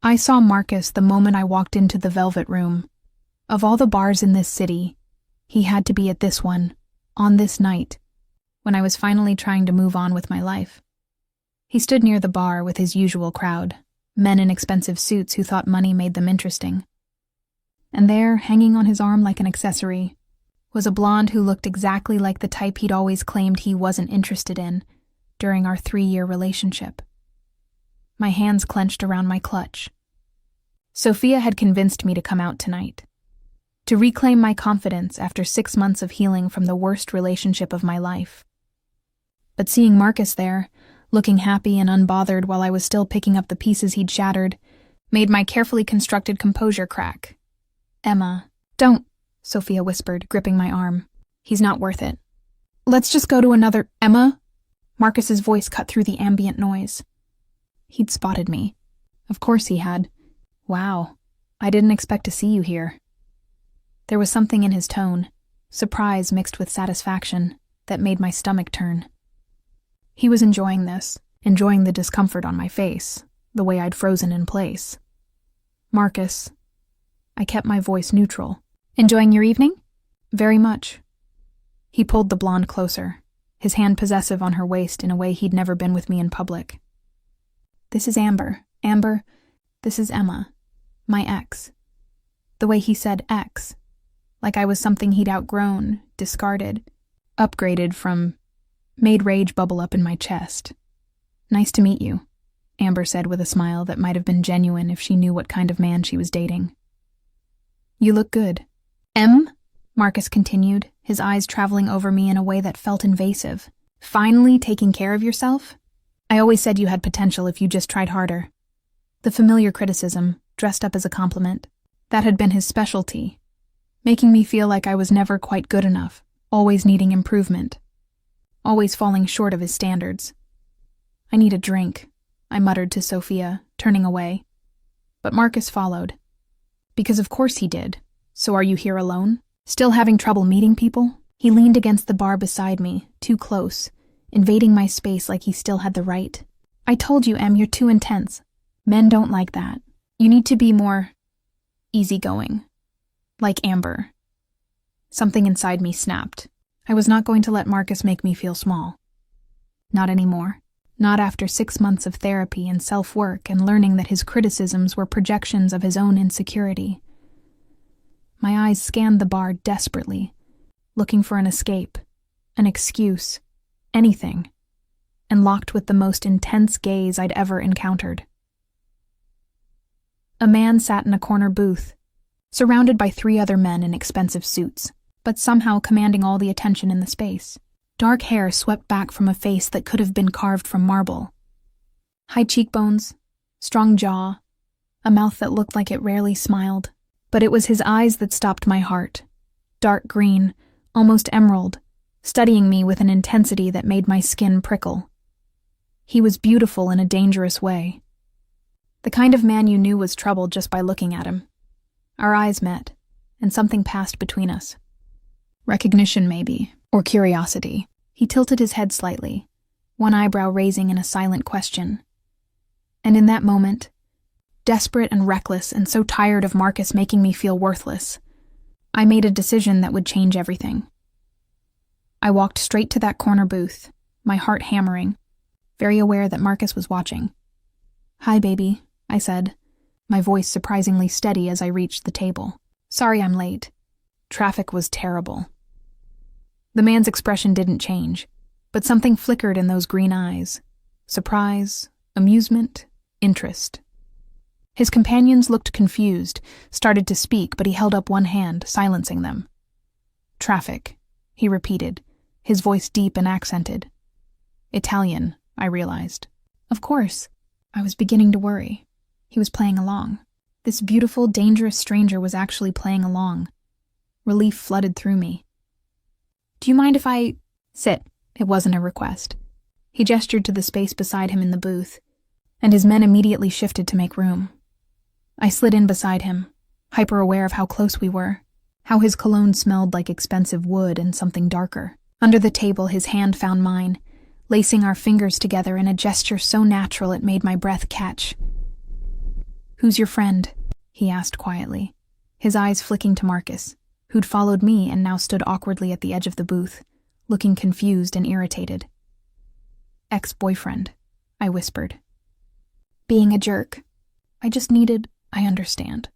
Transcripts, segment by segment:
I saw Marcus the moment I walked into the Velvet Room. Of all the bars in this city, he had to be at this one, on this night, when I was finally trying to move on with my life. He stood near the bar with his usual crowd, men in expensive suits who thought money made them interesting. And there, hanging on his arm like an accessory, was a blonde who looked exactly like the type he'd always claimed he wasn't interested in during our 3-year relationship. My hands clenched around my clutch. Sophia had convinced me to come out tonight, to reclaim my confidence after 6 months of healing from the worst relationship of my life. But seeing Marcus there, looking happy and unbothered while I was still picking up the pieces he'd shattered, made my carefully constructed composure crack. "Emma, don't," Sophia whispered, gripping my arm. "He's not worth it. Let's just go to another—" "Emma?" Marcus's voice cut through the ambient noise. He'd spotted me. Of course he had. "Wow, I didn't expect to see you here." There was something in his tone, surprise mixed with satisfaction, that made my stomach turn. He was enjoying this, enjoying the discomfort on my face, the way I'd frozen in place. "Marcus," I kept my voice neutral. "Enjoying your evening?" "Very much." He pulled the blonde closer, his hand possessive on her waist in a way he'd never been with me in public. "This is Amber. Amber, this is Emma, my ex." The way he said ex, like I was something he'd outgrown, discarded, upgraded from, made rage bubble up in my chest. "Nice to meet you," Amber said with a smile that might have been genuine if she knew what kind of man she was dating. "You look good." Marcus continued, his eyes traveling over me in a way that felt invasive. "Finally taking care of yourself? I always said you had potential if you just tried harder." The familiar criticism, dressed up as a compliment, that had been his specialty, making me feel like I was never quite good enough, always needing improvement, always falling short of his standards. "I need a drink," I muttered to Sophia, turning away. But Marcus followed. "Because of course he did. So are you here alone? Still having trouble meeting people?" He leaned against the bar beside me, too close, invading my space like he still had the right. "I told you, Em, you're too intense. Men don't like that. You need to be more easygoing. Like Amber." Something inside me snapped. I was not going to let Marcus make me feel small. Not anymore. Not after 6 months of therapy and self-work and learning that his criticisms were projections of his own insecurity. My eyes scanned the bar desperately, looking for an escape, an excuse, anything, and locked with the most intense gaze I'd ever encountered. A man sat in a corner booth, surrounded by 3 other men in expensive suits, but somehow commanding all the attention in the space. Dark hair swept back from a face that could have been carved from marble. High cheekbones, strong jaw, a mouth that looked like it rarely smiled. But it was his eyes that stopped my heart. Dark green, almost emerald, studying me with an intensity that made my skin prickle. He was beautiful in a dangerous way. The kind of man you knew was trouble just by looking at him. Our eyes met, and something passed between us. Recognition, maybe, or curiosity. He tilted his head slightly, one eyebrow raising in a silent question. And in that moment, desperate and reckless and so tired of Marcus making me feel worthless, I made a decision that would change everything. I walked straight to that corner booth, my heart hammering, very aware that Marcus was watching. "Hi, baby," I said, my voice surprisingly steady as I reached the table. "Sorry I'm late. Traffic was terrible." The man's expression didn't change, but something flickered in those green eyes. Surprise, amusement, interest. His companions looked confused, started to speak, but he held up one hand, silencing them. "Traffic," he repeated, his voice deep and accented. Italian, I realized. Of course. I was beginning to worry. He was playing along. This beautiful, dangerous stranger was actually playing along. Relief flooded through me. "Do you mind if I—" "Sit." It wasn't a request. He gestured to the space beside him in the booth, and his men immediately shifted to make room. I slid in beside him, hyper-aware of how close we were, how his cologne smelled like expensive wood and something darker. Under the table, his hand found mine, lacing our fingers together in a gesture so natural it made my breath catch. "Who's your friend?" he asked quietly, his eyes flicking to Marcus, who'd followed me and now stood awkwardly at the edge of the booth, looking confused and irritated. "Ex-boyfriend," I whispered. "Being a jerk. I understand."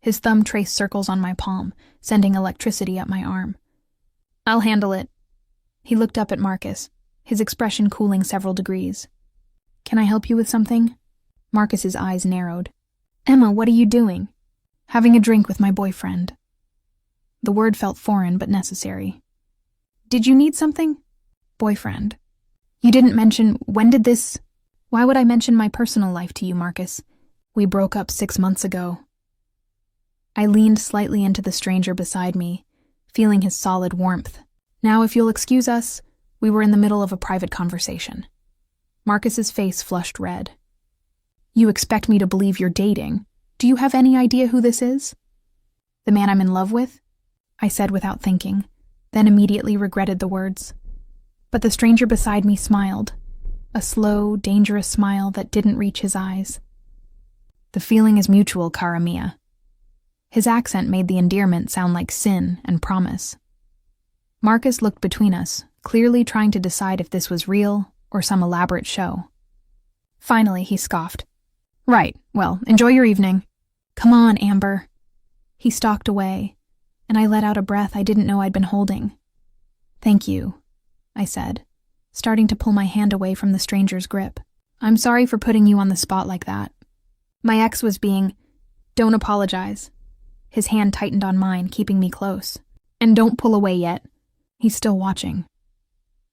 His thumb traced circles on my palm, sending electricity up my arm. "I'll handle it." He looked up at Marcus, his expression cooling several degrees. "Can I help you with something?" Marcus's eyes narrowed. "Emma, what are you doing?" "Having a drink with my boyfriend." The word felt foreign but necessary. "Did you need something?" "Boyfriend. You didn't mention, when did this—" "Why would I mention my personal life to you, Marcus? We broke up 6 months ago." I leaned slightly into the stranger beside me, feeling his solid warmth. "Now, if you'll excuse us, we were in the middle of a private conversation." Marcus's face flushed red. "You expect me to believe you're dating? Do you have any idea who this is?" "The man I'm in love with?" I said without thinking, then immediately regretted the words. But the stranger beside me smiled, a slow, dangerous smile that didn't reach his eyes. "The feeling is mutual, cara mia." His accent made the endearment sound like sin and promise. Marcus looked between us, clearly trying to decide if this was real or some elaborate show. Finally, he scoffed. "Right, well, enjoy your evening." "Come on, Amber." He stalked away, and I let out a breath I didn't know I'd been holding. "Thank you," I said, starting to pull my hand away from the stranger's grip. "I'm sorry for putting you on the spot like that. My ex was being— Don't apologize." His hand tightened on mine, keeping me close. "And don't pull away yet. He's still watching."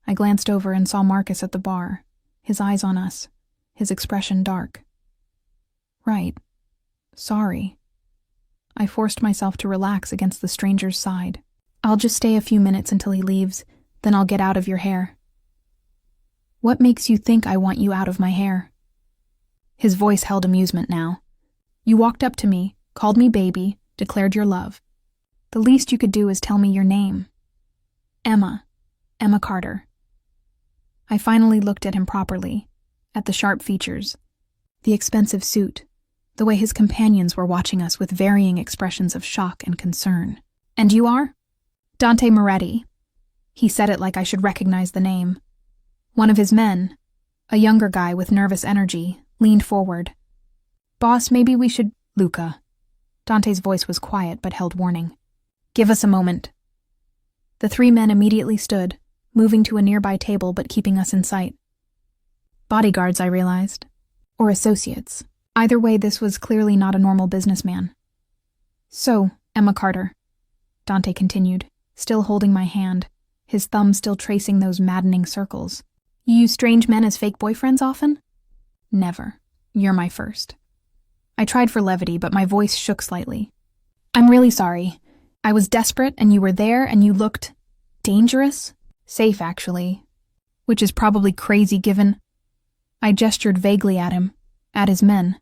I glanced over and saw Marcus at the bar, his eyes on us, his expression dark. "Right. Sorry." I forced myself to relax against the stranger's side. "I'll just stay a few minutes until he leaves, then I'll get out of your hair." "What makes you think I want you out of my hair?" His voice held amusement now. "You walked up to me, called me baby, declared your love. The least you could do is tell me your name." "Emma. Emma Carter." I finally looked at him properly, at the sharp features, the expensive suit, the way his companions were watching us with varying expressions of shock and concern. "And you are?" "Dante Moretti." He said it like I should recognize the name. One of his men, a younger guy with nervous energy, leaned forward. "Boss, maybe we should—" "Luca." Dante's voice was quiet but held warning. "Give us a moment." The 3 men immediately stood, moving to a nearby table but keeping us in sight. Bodyguards, I realized. Or associates. Either way, this was clearly not a normal businessman. "So, Emma Carter," Dante continued, still holding my hand, his thumb still tracing those maddening circles. "You use strange men as fake boyfriends often?" "Never. You're my first." I tried for levity, but my voice shook slightly. "I'm really sorry. I was desperate, and you were there, and you looked— dangerous? Safe, actually. Which is probably crazy given—" I gestured vaguely at him, at his men,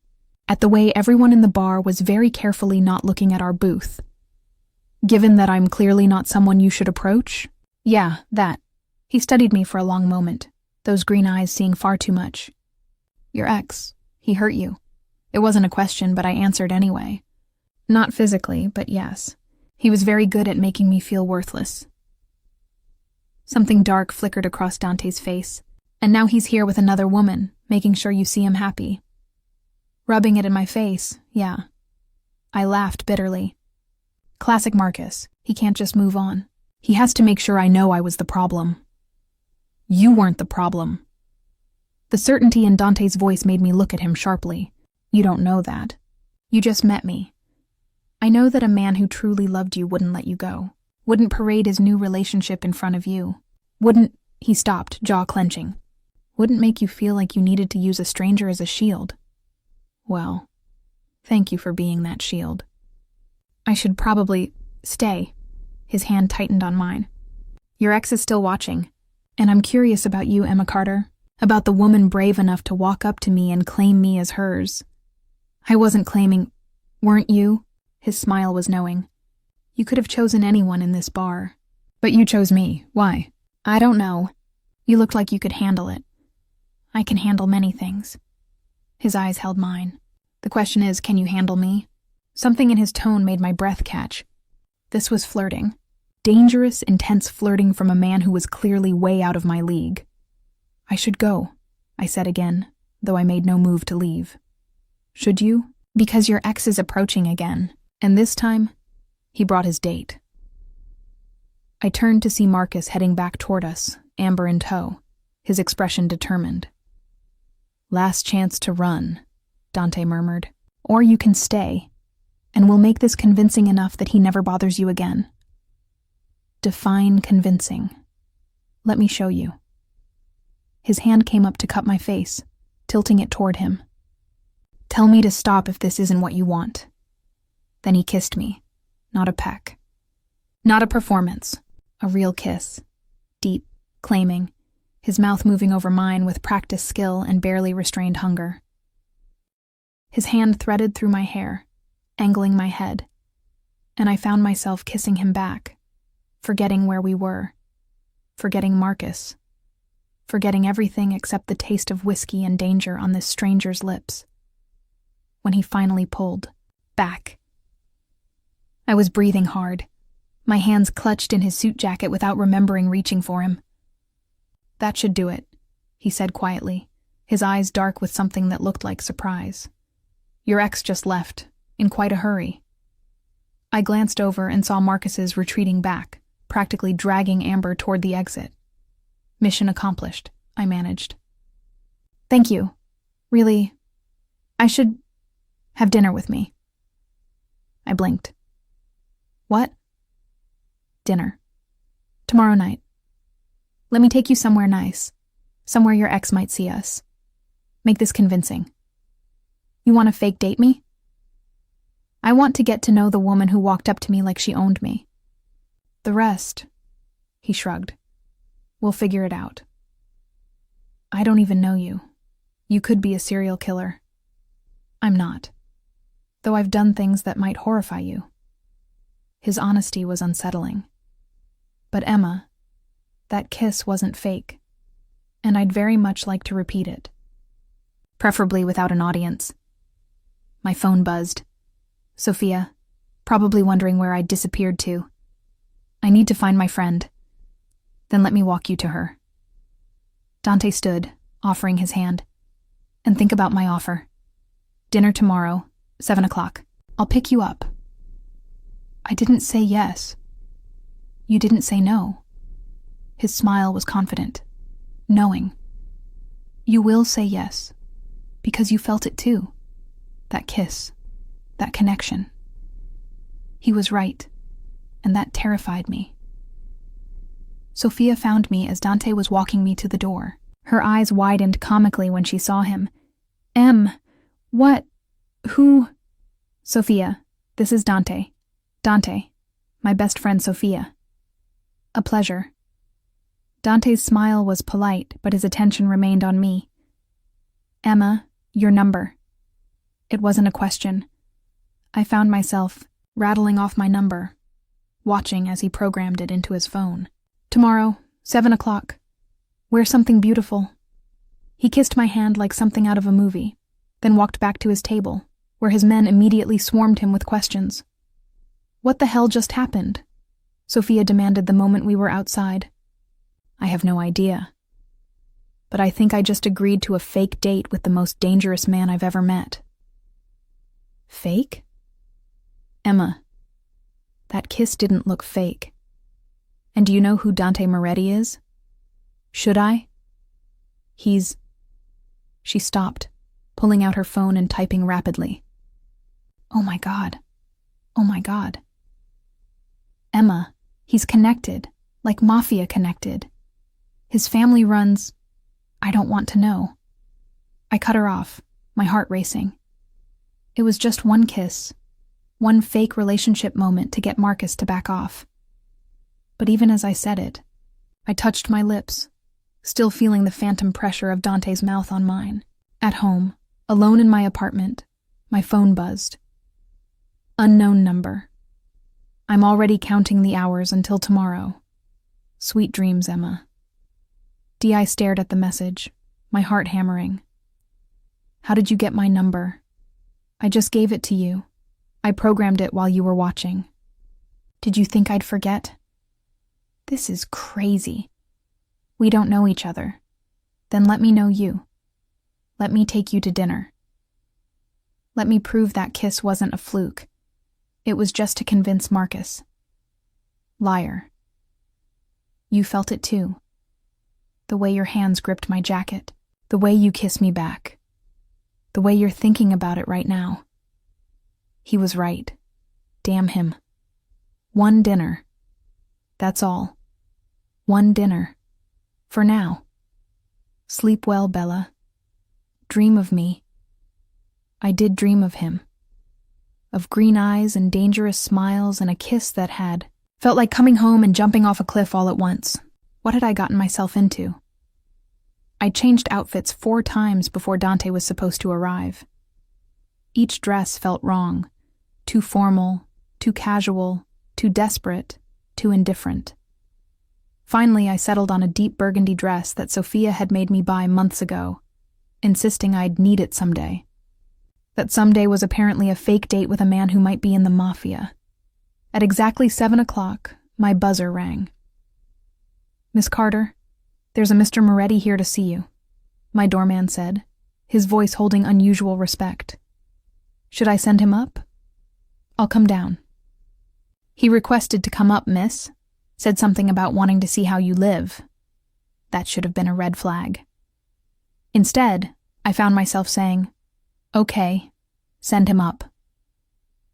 at the way everyone in the bar was very carefully not looking at our booth. "Given that I'm clearly not someone you should approach?" "Yeah, that." He studied me for a long moment, those green eyes seeing far too much. "Your ex, he hurt you." It wasn't a question, but I answered anyway. "Not physically, but yes. He was very good at making me feel worthless." Something dark flickered across Dante's face, and now he's here with another woman, making sure you see him happy. Rubbing it in my face, yeah. I laughed bitterly. Classic Marcus. He can't just move on. He has to make sure I know I was the problem. "You weren't the problem." The certainty in Dante's voice made me look at him sharply. "You don't know that. You just met me. I know that a man who truly loved you wouldn't let you go, wouldn't parade his new relationship in front of you, wouldn't—" He stopped, jaw clenching. "Wouldn't make you feel like you needed to use a stranger as a shield. Well, thank you for being that shield." "I should probably— stay." His hand tightened on mine. "Your ex is still watching, and I'm curious about you, Emma Carter, about the woman brave enough to walk up to me and claim me as hers." "I wasn't claiming— weren't you?" His smile was knowing. "You could have chosen anyone in this bar. But you chose me. Why?" "I don't know. You looked like you could handle it." "I can handle many things." His eyes held mine. The question is, can you handle me? Something in his tone made my breath catch. This was flirting. Dangerous, intense flirting from a man who was clearly way out of my league. I should go, I said again, though I made no move to leave. Should you? Because your ex is approaching again, and this time, he brought his date. I turned to see Marcus heading back toward us, Amber in tow, his expression determined. Last chance to run, Dante murmured. Or you can stay, and we'll make this convincing enough that he never bothers you again. Define convincing. Let me show you. His hand came up to cup my face, tilting it toward him. Tell me to stop if this isn't what you want. Then he kissed me, not a peck. Not a performance, a real kiss. Deep, claiming, his mouth moving over mine with practiced skill and barely restrained hunger. His hand threaded through my hair, angling my head, and I found myself kissing him back, forgetting where we were, forgetting Marcus, forgetting everything except the taste of whiskey and danger on this stranger's lips. When he finally pulled back, I was breathing hard, my hands clutched in his suit jacket without remembering reaching for him. That should do it, he said quietly, his eyes dark with something that looked like surprise. Your ex just left, in quite a hurry. I glanced over and saw Marcus's retreating back, practically dragging Amber toward the exit. Mission accomplished, I managed. Thank you. Really, I should have dinner with me. I blinked. What? Dinner. Tomorrow night. Let me take you somewhere nice, somewhere your ex might see us. Make this convincing. You want to fake date me? I want to get to know the woman who walked up to me like she owned me. The rest, he shrugged. We'll figure it out. I don't even know you. You could be a serial killer. I'm not, though I've done things that might horrify you. His honesty was unsettling. But Emma, that kiss wasn't fake, and I'd very much like to repeat it. Preferably without an audience. My phone buzzed. Sophia, probably wondering where I'd disappeared to. I need to find my friend. Then let me walk you to her. Dante stood, offering his hand. And think about my offer. Dinner tomorrow, 7 o'clock. I'll pick you up. I didn't say yes. You didn't say no. His smile was confident, knowing. You will say yes, because you felt it too. That kiss, that connection. He was right, and that terrified me. Sophia found me as Dante was walking me to the door. Her eyes widened comically when she saw him. What? Who? Sophia, this is Dante. Dante, my best friend Sophia. A pleasure. Dante's smile was polite, but his attention remained on me. Emma, your number. It wasn't a question. I found myself rattling off my number, watching as he programmed it into his phone. Tomorrow, 7 o'clock. Wear something beautiful. He kissed my hand like something out of a movie, then walked back to his table, where his men immediately swarmed him with questions. What the hell just happened? Sophia demanded the moment we were outside. I have no idea. But I think I just agreed to a fake date with the most dangerous man I've ever met. Fake? Emma, that kiss didn't look fake. And do you know who Dante Moretti is? Should I? She stopped, pulling out her phone and typing rapidly. Oh my God. Oh my God. Emma, he's connected, like Mafia connected. His family runs... I don't want to know. I cut her off, my heart racing. It was just one kiss, one fake relationship moment to get Marcus to back off. But even as I said it, I touched my lips, still feeling the phantom pressure of Dante's mouth on mine. At home, alone in my apartment, my phone buzzed. Unknown number. I'm already counting the hours until tomorrow. Sweet dreams, Emma. D.I. stared at the message, my heart hammering. How did you get my number? I just gave it to you. I programmed it while you were watching. Did you think I'd forget? This is crazy. We don't know each other. Then let me know you. Let me take you to dinner. Let me prove that kiss wasn't a fluke. It was just to convince Marcus. Liar. You felt it too. The way your hands gripped my jacket. The way you kissed me back. The way you're thinking about it right now. He was right. Damn him. One dinner. That's all. One dinner. For now. Sleep well, Bella. Dream of me. I did dream of him. Of green eyes and dangerous smiles and a kiss that had felt like coming home and jumping off a cliff all at once. What had I gotten myself into? I changed outfits 4 times before Dante was supposed to arrive. Each dress felt wrong. Too formal, too casual, too desperate, too indifferent. Finally, I settled on a deep burgundy dress that Sophia had made me buy months ago, insisting I'd need it someday. That someday was apparently a fake date with a man who might be in the Mafia. At exactly 7 o'clock, my buzzer rang. Miss Carter, there's a Mr. Moretti here to see you, my doorman said, his voice holding unusual respect. Should I send him up? I'll come down. He requested to come up, miss. Said something about wanting to see how you live. That should have been a red flag. Instead, I found myself saying, okay, send him up.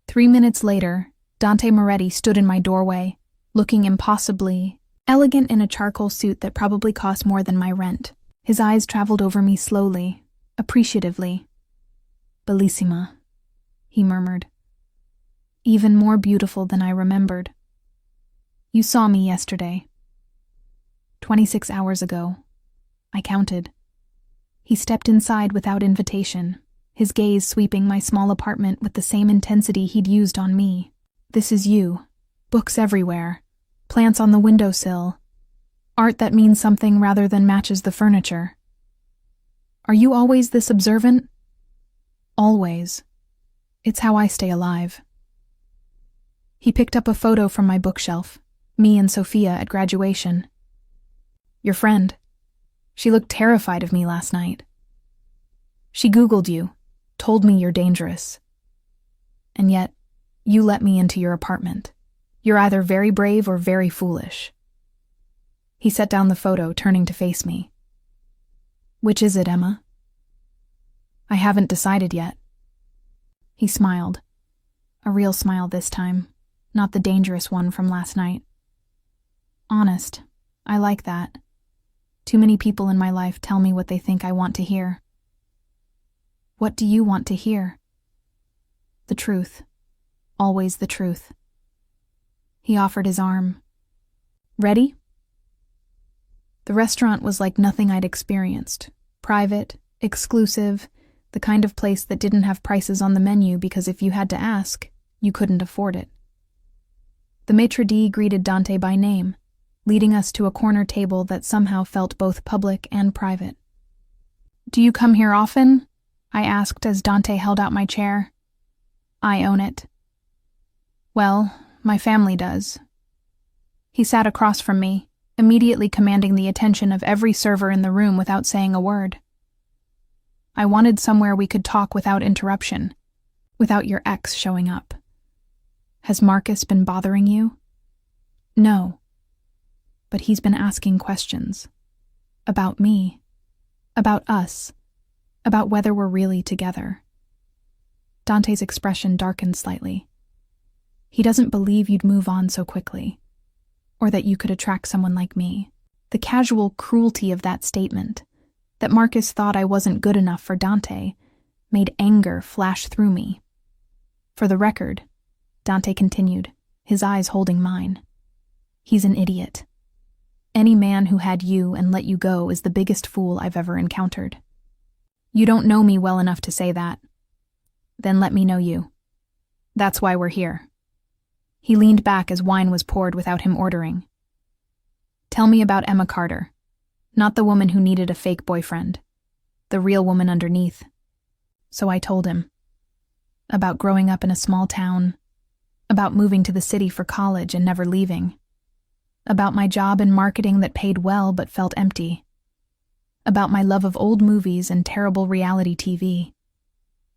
3 minutes later, Dante Moretti stood in my doorway, looking impossibly elegant in a charcoal suit that probably cost more than my rent. His eyes traveled over me slowly, appreciatively. Bellissima, he murmured. Even more beautiful than I remembered. You saw me yesterday. 26 hours ago. I counted. He stepped inside without invitation, his gaze sweeping my small apartment with the same intensity he'd used on me. This is you. Books everywhere. Plants on the windowsill. Art that means something rather than matches the furniture. Are you always this observant? Always. It's how I stay alive. He picked up a photo from my bookshelf, me and Sophia at graduation. Your friend. She looked terrified of me last night. She Googled you, told me you're dangerous. And yet, you let me into your apartment. You're either very brave or very foolish. He set down the photo, turning to face me. Which is it, Emma? I haven't decided yet. He smiled. A real smile this time, not the dangerous one from last night. Honest, I like that. Too many people in my life tell me what they think I want to hear. What do you want to hear? The truth. Always the truth. He offered his arm. Ready? The restaurant was like nothing I'd experienced. Private, exclusive, the kind of place that didn't have prices on the menu because if you had to ask, you couldn't afford it. The maitre d' greeted Dante by name, leading us to a corner table that somehow felt both public and private. Do you come here often? I asked as Dante held out my chair. I own it. Well, my family does. He sat across from me, immediately commanding the attention of every server in the room without saying a word. I wanted somewhere we could talk without interruption, without your ex showing up. Has Marcus been bothering you? No. But he's been asking questions. About me. About us. About whether we're really together. Dante's expression darkened slightly. He doesn't believe you'd move on so quickly, or that you could attract someone like me. The casual cruelty of that statement, that Marcus thought I wasn't good enough for Dante, made anger flash through me. For the record, Dante continued, his eyes holding mine. He's an idiot. Any man who had you and let you go is the biggest fool I've ever encountered. You don't know me well enough to say that. Then let me know you. That's why we're here. He leaned back as wine was poured without him ordering. Tell me about Emma Carter, not the woman who needed a fake boyfriend, the real woman underneath. So I told him. about growing up in a small town, about moving to the city for college and never leaving, about my job in marketing that paid well but felt empty, about my love of old movies and terrible reality TV,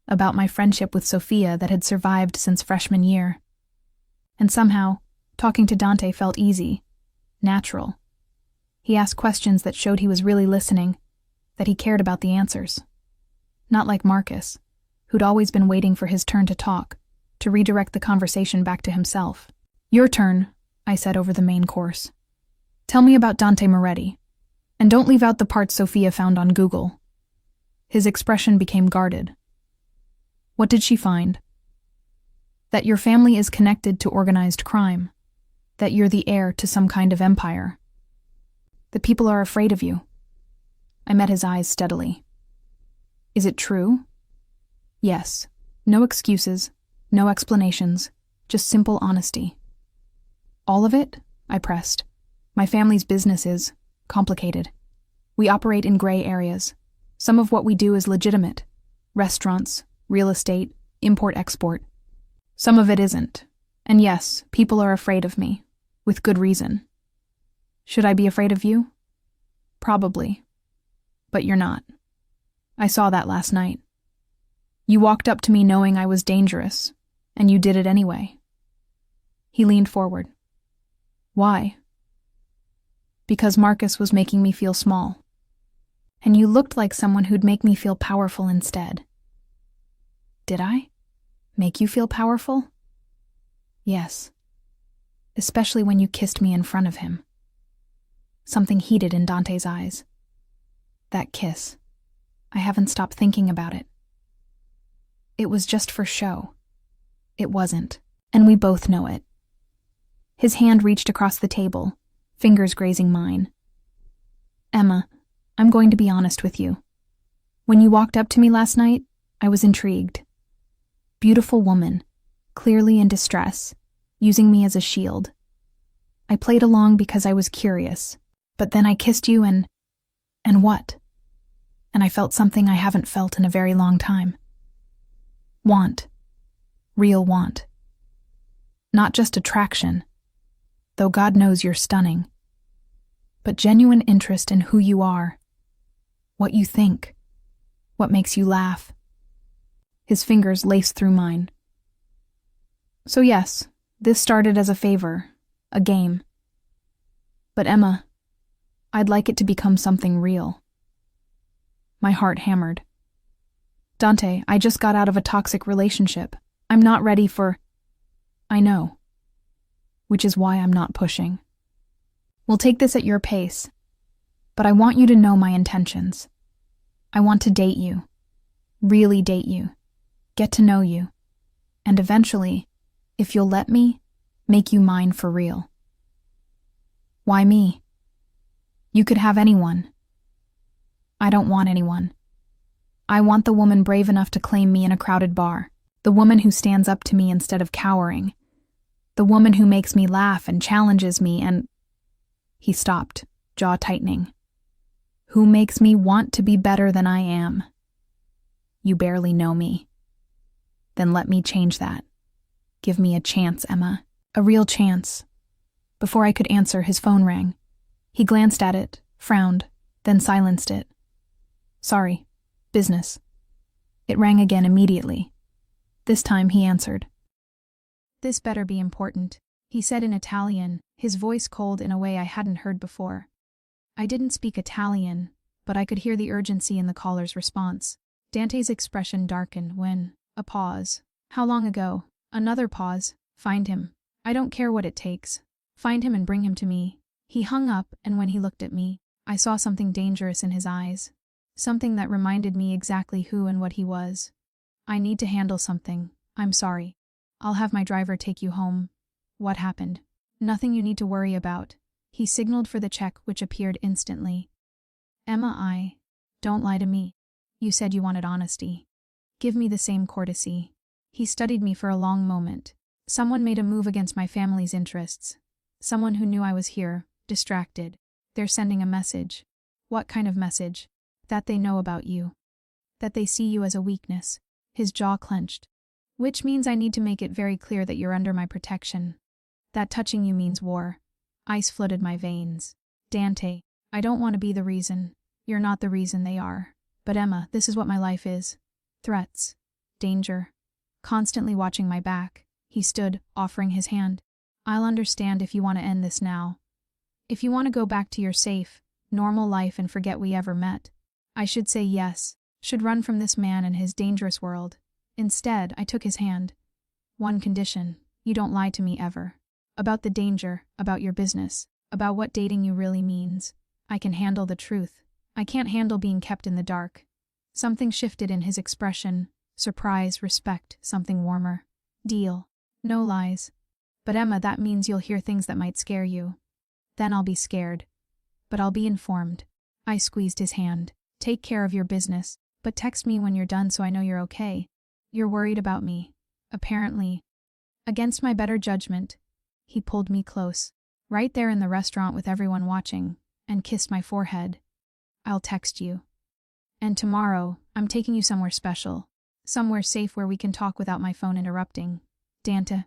about my friendship with Sophia that had survived since freshman year. And somehow, talking to Dante felt easy, natural. He asked questions that showed he was really listening, that he cared about the answers. Not like Marcus, who'd always been waiting for his turn to talk, to redirect the conversation back to himself. "Your turn," I said over the main course. "Tell me about Dante Moretti. And don't leave out the parts Sophia found on Google." His expression became guarded. "What did she find?" "That your family is connected to organized crime. That you're the heir to some kind of empire. The people are afraid of you." I met his eyes steadily. "Is it true?" "Yes. No excuses, no explanations, just simple honesty." "All of it?" I pressed. "My family's business is complicated. We operate in gray areas. Some of what we do is legitimate. Restaurants, real estate, import-export. Some of it isn't. And yes, people are afraid of me. With good reason. Should I be afraid of you? Probably. But you're not. I saw that last night. You walked up to me knowing I was dangerous, and you did it anyway." He leaned forward. "Why?" "Because Marcus was making me feel small. And you looked like someone who'd make me feel powerful instead." "Did I? Make you feel powerful?" "Yes. Especially when you kissed me in front of him." Something heated in Dante's eyes. "That kiss. I haven't stopped thinking about it. It was just for show. It wasn't, and we both know it." His hand reached across the table, fingers grazing mine. "Emma, I'm going to be honest with you. When you walked up to me last night, I was intrigued. Beautiful woman, clearly in distress, using me as a shield. I played along because I was curious, but then I kissed you and what? And I felt something I haven't felt in a very long time. Want. Real want. Not just attraction, though God knows you're stunning, but genuine interest in who you are, what you think, what makes you laugh." His fingers laced through mine. "So yes, this started as a favor, a game. But Emma, I'd like it to become something real." My heart hammered. "Dante, I just got out of a toxic relationship. I'm not ready for—" "I know. Which is why I'm not pushing. We'll take this at your pace. But I want you to know my intentions. I want to date you. Really date you. Get to know you. And eventually, if you'll let me, make you mine for real." "Why me? You could have anyone." "I don't want anyone. I want the woman brave enough to claim me in a crowded bar. The woman who stands up to me instead of cowering. The woman who makes me laugh and challenges me and—" He stopped, jaw tightening. "Who makes me want to be better than I am. You barely know me. Then let me change that. Give me a chance, Emma. A real chance." Before I could answer, his phone rang. He glanced at it, frowned, then silenced it. "Sorry. Business." It rang again immediately. This time he answered. "This better be important," he said in Italian, his voice cold in a way I hadn't heard before. I didn't speak Italian, but I could hear the urgency in the caller's response. Dante's expression darkened when, a pause. "How long ago?" Another pause. "Find him. I don't care what it takes. Find him and bring him to me." He hung up, and when he looked at me, I saw something dangerous in his eyes. Something that reminded me exactly who and what he was. "I need to handle something. I'm sorry. I'll have my driver take you home." "What happened?" "Nothing you need to worry about." He signaled for the check, which appeared instantly. "Emma, don't lie to me. You said you wanted honesty. Give me the same courtesy." He studied me for a long moment. Someone made a move against my family's interests. Someone who knew I was here, distracted. They're sending a message. What kind of message? That they know about you. That they see you as a weakness. His jaw clenched. Which means I need to make it very clear that you're under my protection. That touching you means war. Ice flooded my veins. Dante, I don't want to be the reason. You're not the reason they are. But Emma, this is what my life is. Threats. Danger. Constantly watching my back. He stood, offering his hand. I'll understand if you want to end this now. If you want to go back to your safe, normal life and forget we ever met. I should say yes, should run from this man and his dangerous world. Instead, I took his hand. One condition, you don't lie to me ever. About the danger, about your business, about what dating you really means. I can handle the truth. I can't handle being kept in the dark. Something shifted in his expression. Surprise, respect, something warmer. Deal. No lies. But Emma, that means you'll hear things that might scare you. Then I'll be scared. But I'll be informed. I squeezed his hand. Take care of your business, but text me when you're done so I know you're okay. You're worried about me. Apparently. Against my better judgment. He pulled me close. Right there in the restaurant with everyone watching, and kissed my forehead. I'll text you. And tomorrow, I'm taking you somewhere special. Somewhere safe where we can talk without my phone interrupting. Dante.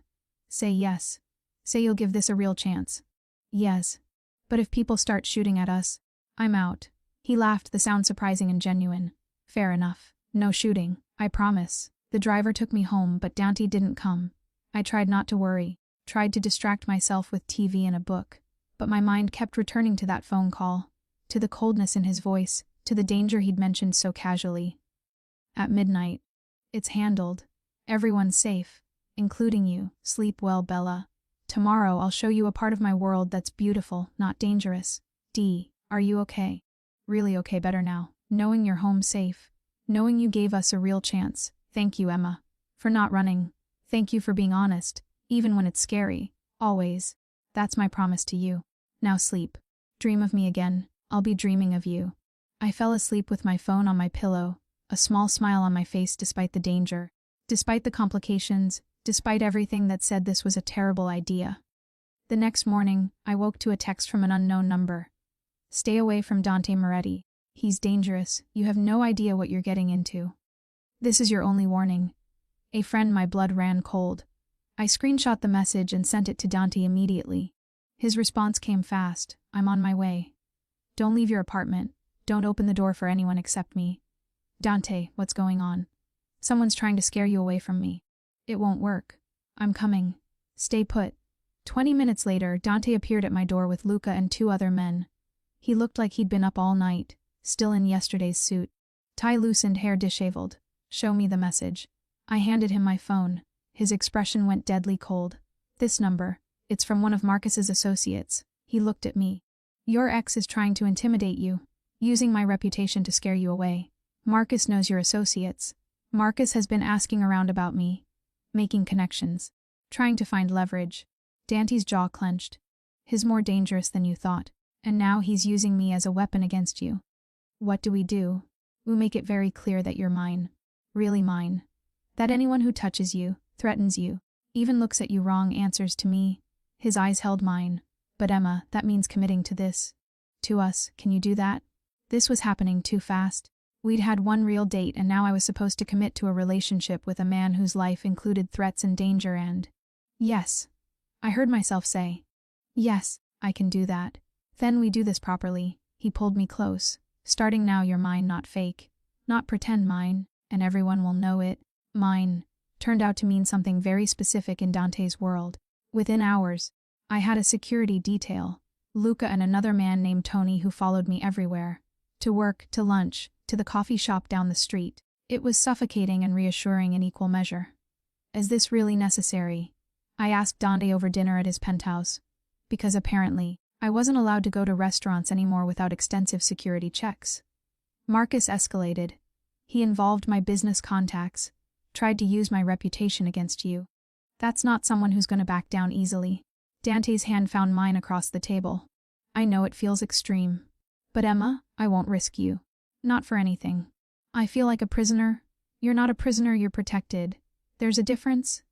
Say yes. Say you'll give this a real chance. Yes. But if people start shooting at us, I'm out. He laughed, the sound surprising and genuine. Fair enough. No shooting, I promise. The driver took me home, but Dante didn't come. I tried not to worry, tried to distract myself with TV and a book. But my mind kept returning to that phone call, to the coldness in his voice, to the danger he'd mentioned so casually. At midnight. It's handled. Everyone's safe. Including you. Sleep well, Bella. Tomorrow I'll show you a part of my world that's beautiful, not dangerous. D. Are you okay? Really okay, better now. Knowing you're home safe. Knowing you gave us a real chance. Thank you, Emma. For not running. Thank you for being honest. Even when it's scary. Always. That's my promise to you. Now sleep. Dream of me again. I'll be dreaming of you. I fell asleep with my phone on my pillow. A small smile on my face despite the danger. Despite the complications. Despite everything that said this was a terrible idea. The next morning, I woke to a text from an unknown number. Stay away from Dante Moretti. He's dangerous. You have no idea what you're getting into. This is your only warning. A friend, my blood ran cold. I screenshot the message and sent it to Dante immediately. His response came fast. I'm on my way. Don't leave your apartment. Don't open the door for anyone except me. Dante, what's going on? Someone's trying to scare you away from me. It won't work. I'm coming. Stay put. 20 minutes later, Dante appeared at my door with Luca and 2 other men. He looked like he'd been up all night, still in yesterday's suit. Tie loosened, hair disheveled. Show me the message. I handed him my phone. His expression went deadly cold. This number. It's from one of Marcus's associates. He looked at me. Your ex is trying to intimidate you, using my reputation to scare you away. Marcus knows your associates. Marcus has been asking around about me. Making connections. Trying to find leverage. Dante's jaw clenched. He's more dangerous than you thought. And now he's using me as a weapon against you. What do? We make it very clear that you're mine. Really mine. That anyone who touches you, threatens you, even looks at you wrong answers to me. His eyes held mine. But Emma, that means committing to this. To us, can you do that? This was happening too fast. We'd had one real date and now I was supposed to commit to a relationship with a man whose life included threats and danger and… Yes. I heard myself say. Yes, I can do that. Then we do this properly. He pulled me close. Starting now you're mine, not fake. Not pretend mine, and everyone will know it. Mine. Turned out to mean something very specific in Dante's world. Within hours, I had a security detail. Luca and another man named Tony who followed me everywhere. To work, to lunch, to the coffee shop down the street. It was suffocating and reassuring in equal measure. Is this really necessary? I asked Dante over dinner at his penthouse. Because apparently, I wasn't allowed to go to restaurants anymore without extensive security checks. Marcus escalated. He involved my business contacts, tried to use my reputation against you. That's not someone who's going to back down easily. Dante's hand found mine across the table. I know it feels extreme. But Emma, I won't risk you. Not for anything. I feel like a prisoner. You're not a prisoner, you're protected. There's a difference?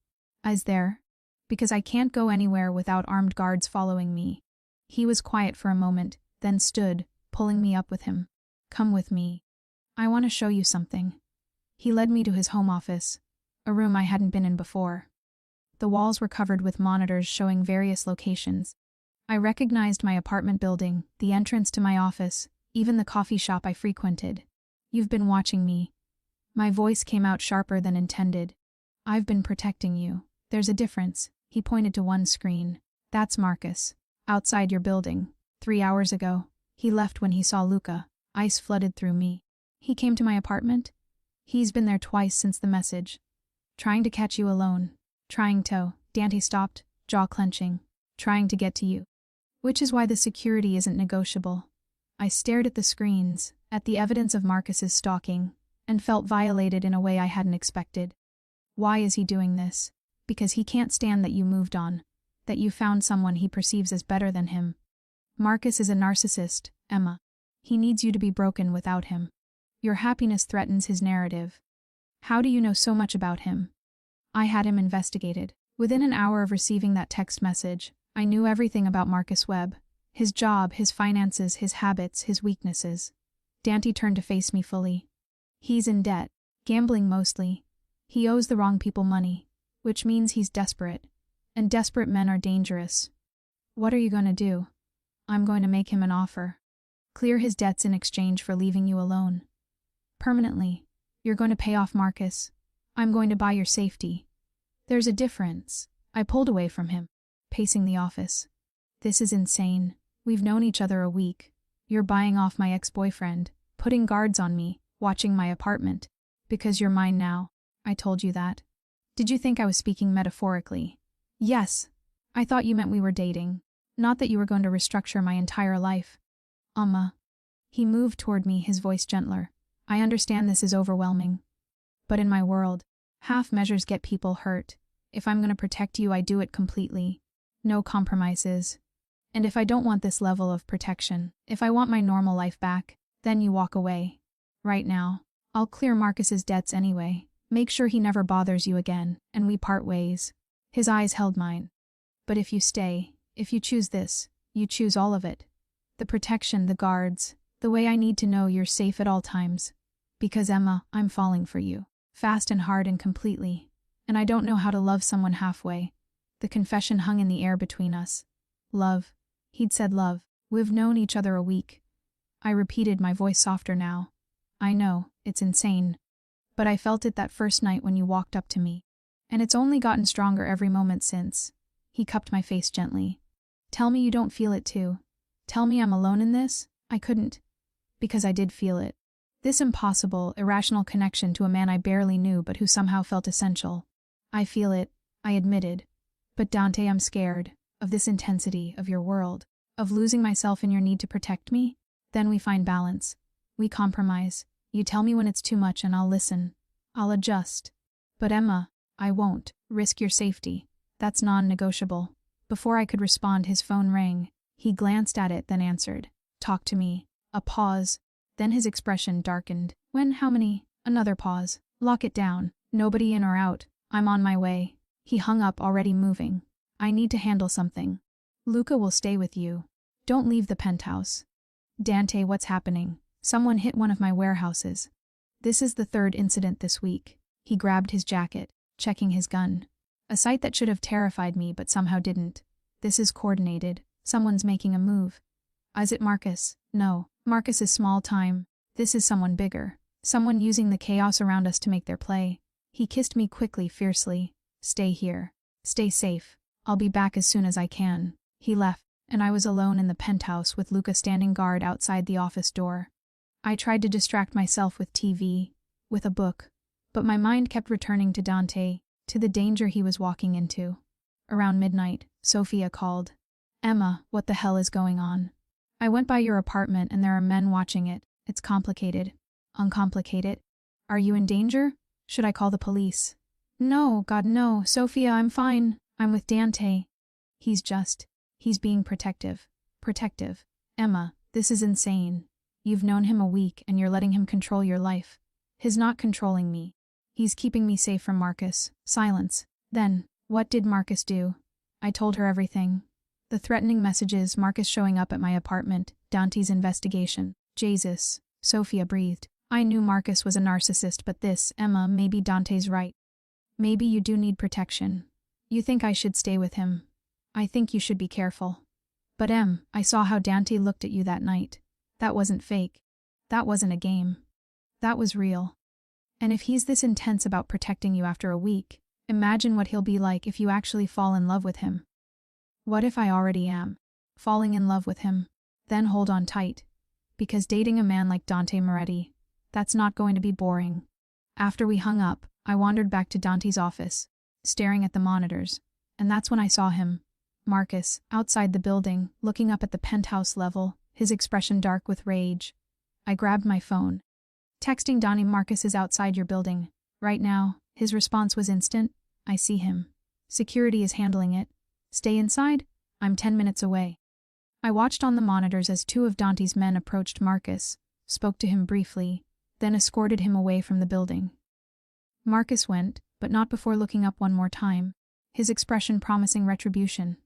Is there? Because I can't go anywhere without armed guards following me. He was quiet for a moment, then stood, pulling me up with him. Come with me. I want to show you something. He led me to his home office. a room I hadn't been in before. The walls were covered with monitors showing various locations. I recognized my apartment building, the entrance to my office, even the coffee shop I frequented. "You've been watching me." My voice came out sharper than intended. "I've been protecting you. There's a difference." He pointed to one screen. "That's Marcus. Outside your building. 3 hours ago. He left when he saw Luca. Ice flooded through me. He came to my apartment? He's been there twice since the message. Trying to catch you alone. Trying to." Dante stopped, jaw clenching. "Trying to get to you. Which is why the security isn't negotiable." I stared at the screens, at the evidence of Marcus's stalking, and felt violated in a way I hadn't expected. Why is he doing this? Because he can't stand that you moved on, that you found someone he perceives as better than him. Marcus is a narcissist, Emma. He needs you to be broken without him. Your happiness threatens his narrative. How do you know so much about him? I had him investigated. Within an hour of receiving that text message, I knew everything about Marcus Webb. His job, his finances, his habits, his weaknesses. Dante turned to face me fully. He's in debt, gambling mostly. He owes the wrong people money, which means he's desperate. And desperate men are dangerous. What are you going to do? I'm going to make him an offer. Clear his debts in exchange for leaving you alone. Permanently. You're going to pay off Marcus. I'm going to buy your safety. There's a difference. I pulled away from him, pacing the office. This is insane. We've known each other a week. You're buying off my ex-boyfriend, putting guards on me, watching my apartment. Because you're mine now. I told you that. Did you think I was speaking metaphorically? Yes. I thought you meant we were dating. Not that you were going to restructure my entire life. He moved toward me, his voice gentler. I understand this is overwhelming. But in my world, half measures get people hurt. If I'm going to protect you, I do it completely. No compromises. And if I don't want this level of protection, if I want my normal life back, then you walk away. Right now. I'll clear Marcus's debts anyway. Make sure he never bothers you again, and we part ways. His eyes held mine. But if you stay, if you choose this, you choose all of it. The protection, the guards, the way I need to know you're safe at all times. Because Emma, I'm falling for you. Fast and hard and completely. And I don't know how to love someone halfway. The confession hung in the air between us. Love. He'd said love. We've known each other a week. I repeated, my voice softer now. I know, it's insane. But I felt it that first night when you walked up to me. And it's only gotten stronger every moment since. He cupped my face gently. Tell me you don't feel it too. Tell me I'm alone in this. I couldn't. Because I did feel it. This impossible, irrational connection to a man I barely knew but who somehow felt essential. I feel it, I admitted. But Dante, I'm scared. Of this intensity, of your world. Of losing myself in your need to protect me. Then we find balance. We compromise. You tell me when it's too much and I'll listen. I'll adjust. But Emma, I won't risk your safety. That's non-negotiable. Before I could respond, his phone rang. He glanced at it, then answered. Talk to me. A pause. Then his expression darkened. When? How many? Another pause. Lock it down. Nobody in or out. I'm on my way. He hung up, already moving. I need to handle something. Luca will stay with you. Don't leave the penthouse. Dante, what's happening? Someone hit one of my warehouses. This is the third incident this week. He grabbed his jacket, checking his gun. A sight that should have terrified me but somehow didn't. This is coordinated. Someone's making a move. Is it Marcus? No. Marcus is small time. This is someone bigger. Someone using the chaos around us to make their play. He kissed me quickly, fiercely. Stay here. Stay safe. I'll be back as soon as I can. He left, and I was alone in the penthouse with Luca standing guard outside the office door. I tried to distract myself with TV, with a book, but my mind kept returning to Dante, to the danger he was walking into. Around midnight, Sophia called. Emma, what the hell is going on? I went by your apartment and there are men watching it. It's complicated. Uncomplicated. Are you in danger? Should I call the police? No, God no, Sophia, I'm fine. I'm with Dante. He's being protective. Protective. Emma, this is insane. You've known him a week and you're letting him control your life. He's not controlling me. He's keeping me safe from Marcus. Silence. Then, what did Marcus do? I told her everything. The threatening messages, Marcus showing up at my apartment, Dante's investigation. Jesus. Sophia breathed. I knew Marcus was a narcissist, but this, Emma, maybe Dante's right. Maybe you do need protection. You think I should stay with him. I think you should be careful. But I saw how Dante looked at you that night. That wasn't fake. That wasn't a game. That was real. And if he's this intense about protecting you after a week, imagine what he'll be like if you actually fall in love with him. What if I already am falling in love with him? Then hold on tight. Because dating a man like Dante Moretti, that's not going to be boring. After we hung up, I wandered back to Dante's office, staring at the monitors, and that's when I saw him, Marcus, outside the building, looking up at the penthouse level, his expression dark with rage. I grabbed my phone. Texting Donnie, Marcus is outside your building. Right now. His response was instant. I see him. Security is handling it. Stay inside? I'm 10 minutes away. I watched on the monitors as 2 of Dante's men approached Marcus, spoke to him briefly, then escorted him away from the building. Marcus went, but not before looking up one more time, his expression promising retribution.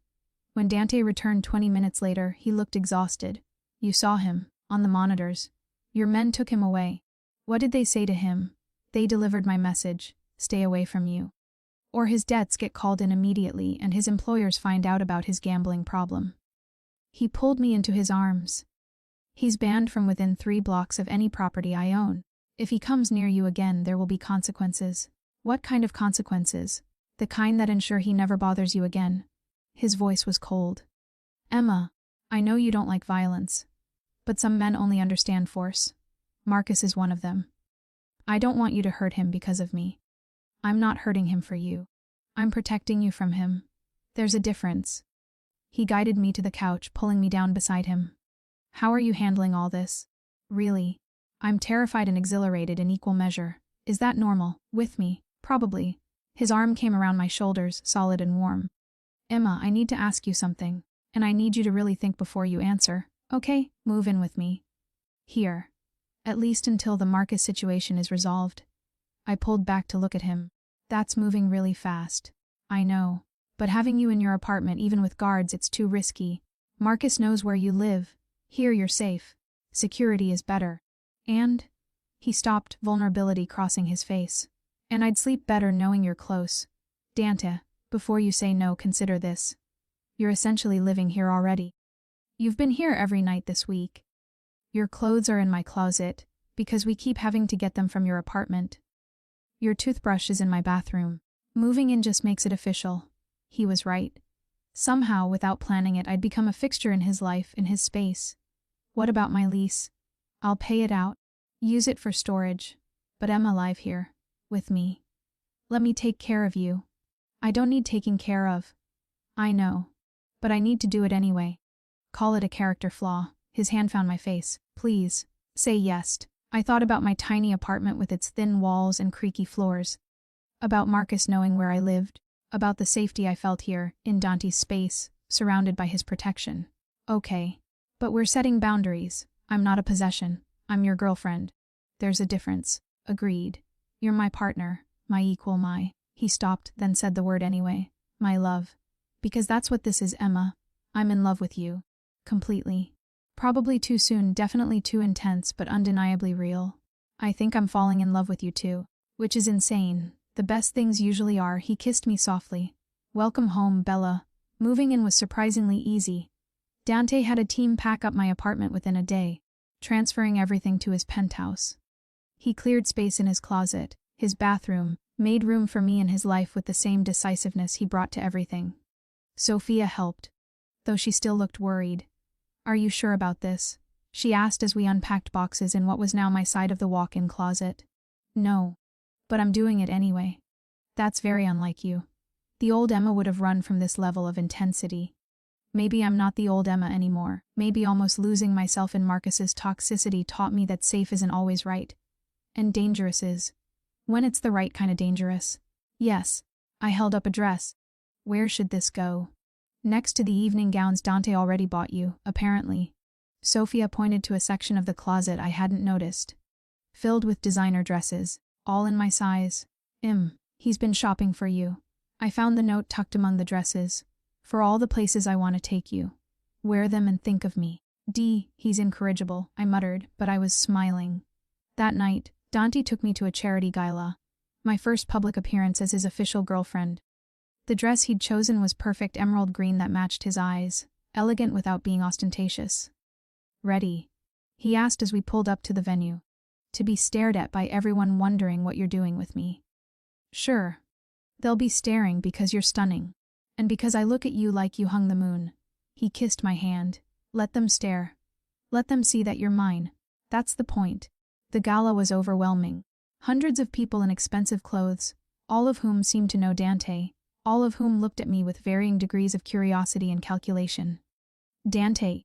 When Dante returned 20 minutes later, he looked exhausted. You saw him, on the monitors. Your men took him away. What did they say to him? They delivered my message, stay away from you. Or his debts get called in immediately and his employers find out about his gambling problem. He pulled me into his arms. He's banned from within 3 blocks of any property I own. If he comes near you again, there will be consequences. What kind of consequences? The kind that ensure he never bothers you again. His voice was cold. Emma, I know you don't like violence. But some men only understand force. Marcus is one of them. I don't want you to hurt him because of me. I'm not hurting him for you. I'm protecting you from him. There's a difference. He guided me to the couch, pulling me down beside him. How are you handling all this? Really? I'm terrified and exhilarated in equal measure. Is that normal? With me? Probably. His arm came around my shoulders, solid and warm. Emma, I need to ask you something, and I need you to really think before you answer. Okay, move in with me. Here. At least until the Marcus situation is resolved. I pulled back to look at him. That's moving really fast. I know. But having you in your apartment, even with guards, it's too risky. Marcus knows where you live. Here you're safe. Security is better. And? He stopped, vulnerability crossing his face. And I'd sleep better knowing you're close. Dante, before you say no, consider this. You're essentially living here already. You've been here every night this week. Your clothes are in my closet, because we keep having to get them from your apartment. Your toothbrush is in my bathroom. Moving in just makes it official. He was right. Somehow, without planning it, I'd become a fixture in his life, in his space. What about my lease? I'll pay it out. Use it for storage. But I'm alive here. With me. Let me take care of you. I don't need taking care of. I know. But I need to do it anyway. Call it a character flaw. His hand found my face. Please. Say yes. I thought about my tiny apartment with its thin walls and creaky floors. About Marcus knowing where I lived. About the safety I felt here, in Dante's space, surrounded by his protection. Okay. But we're setting boundaries. I'm not a possession. I'm your girlfriend. There's a difference. Agreed. You're my partner, my equal, my... He stopped, then said the word anyway. My love. Because that's what this is, Emma. I'm in love with you. Completely. Probably too soon, definitely too intense, but undeniably real. I think I'm falling in love with you too. Which is insane. The best things usually are. He kissed me softly. Welcome home, Bella. Moving in was surprisingly easy. Dante had a team pack up my apartment within a day, transferring everything to his penthouse. He cleared space in his closet, his bathroom, made room for me in his life with the same decisiveness he brought to everything. Sophia helped, though she still looked worried. Are you sure about this? She asked as we unpacked boxes in what was now my side of the walk-in closet. No. But I'm doing it anyway. That's very unlike you. The old Emma would have run from this level of intensity. Maybe I'm not the old Emma anymore. Maybe almost losing myself in Marcus's toxicity taught me that safe isn't always right. And dangerous is. When it's the right kind of dangerous. Yes. I held up a dress. Where should this go? Next to the evening gowns Dante already bought you, apparently. Sophia pointed to a section of the closet I hadn't noticed. Filled with designer dresses. All in my size. He's been shopping for you. I found the note tucked among the dresses. For all the places I want to take you. Wear them and think of me. He's incorrigible, I muttered, but I was smiling. That night, Dante took me to a charity gala. My first public appearance as his official girlfriend. The dress he'd chosen was perfect emerald green that matched his eyes, elegant without being ostentatious. "Ready?" he asked as we pulled up to the venue. "To be stared at by everyone wondering what you're doing with me." "Sure. They'll be staring because you're stunning. And because I look at you like you hung the moon." He kissed my hand. "Let them stare. Let them see that you're mine. That's the point." The gala was overwhelming. Hundreds of people in expensive clothes, all of whom seemed to know Dante, all of whom looked at me with varying degrees of curiosity and calculation. "Dante,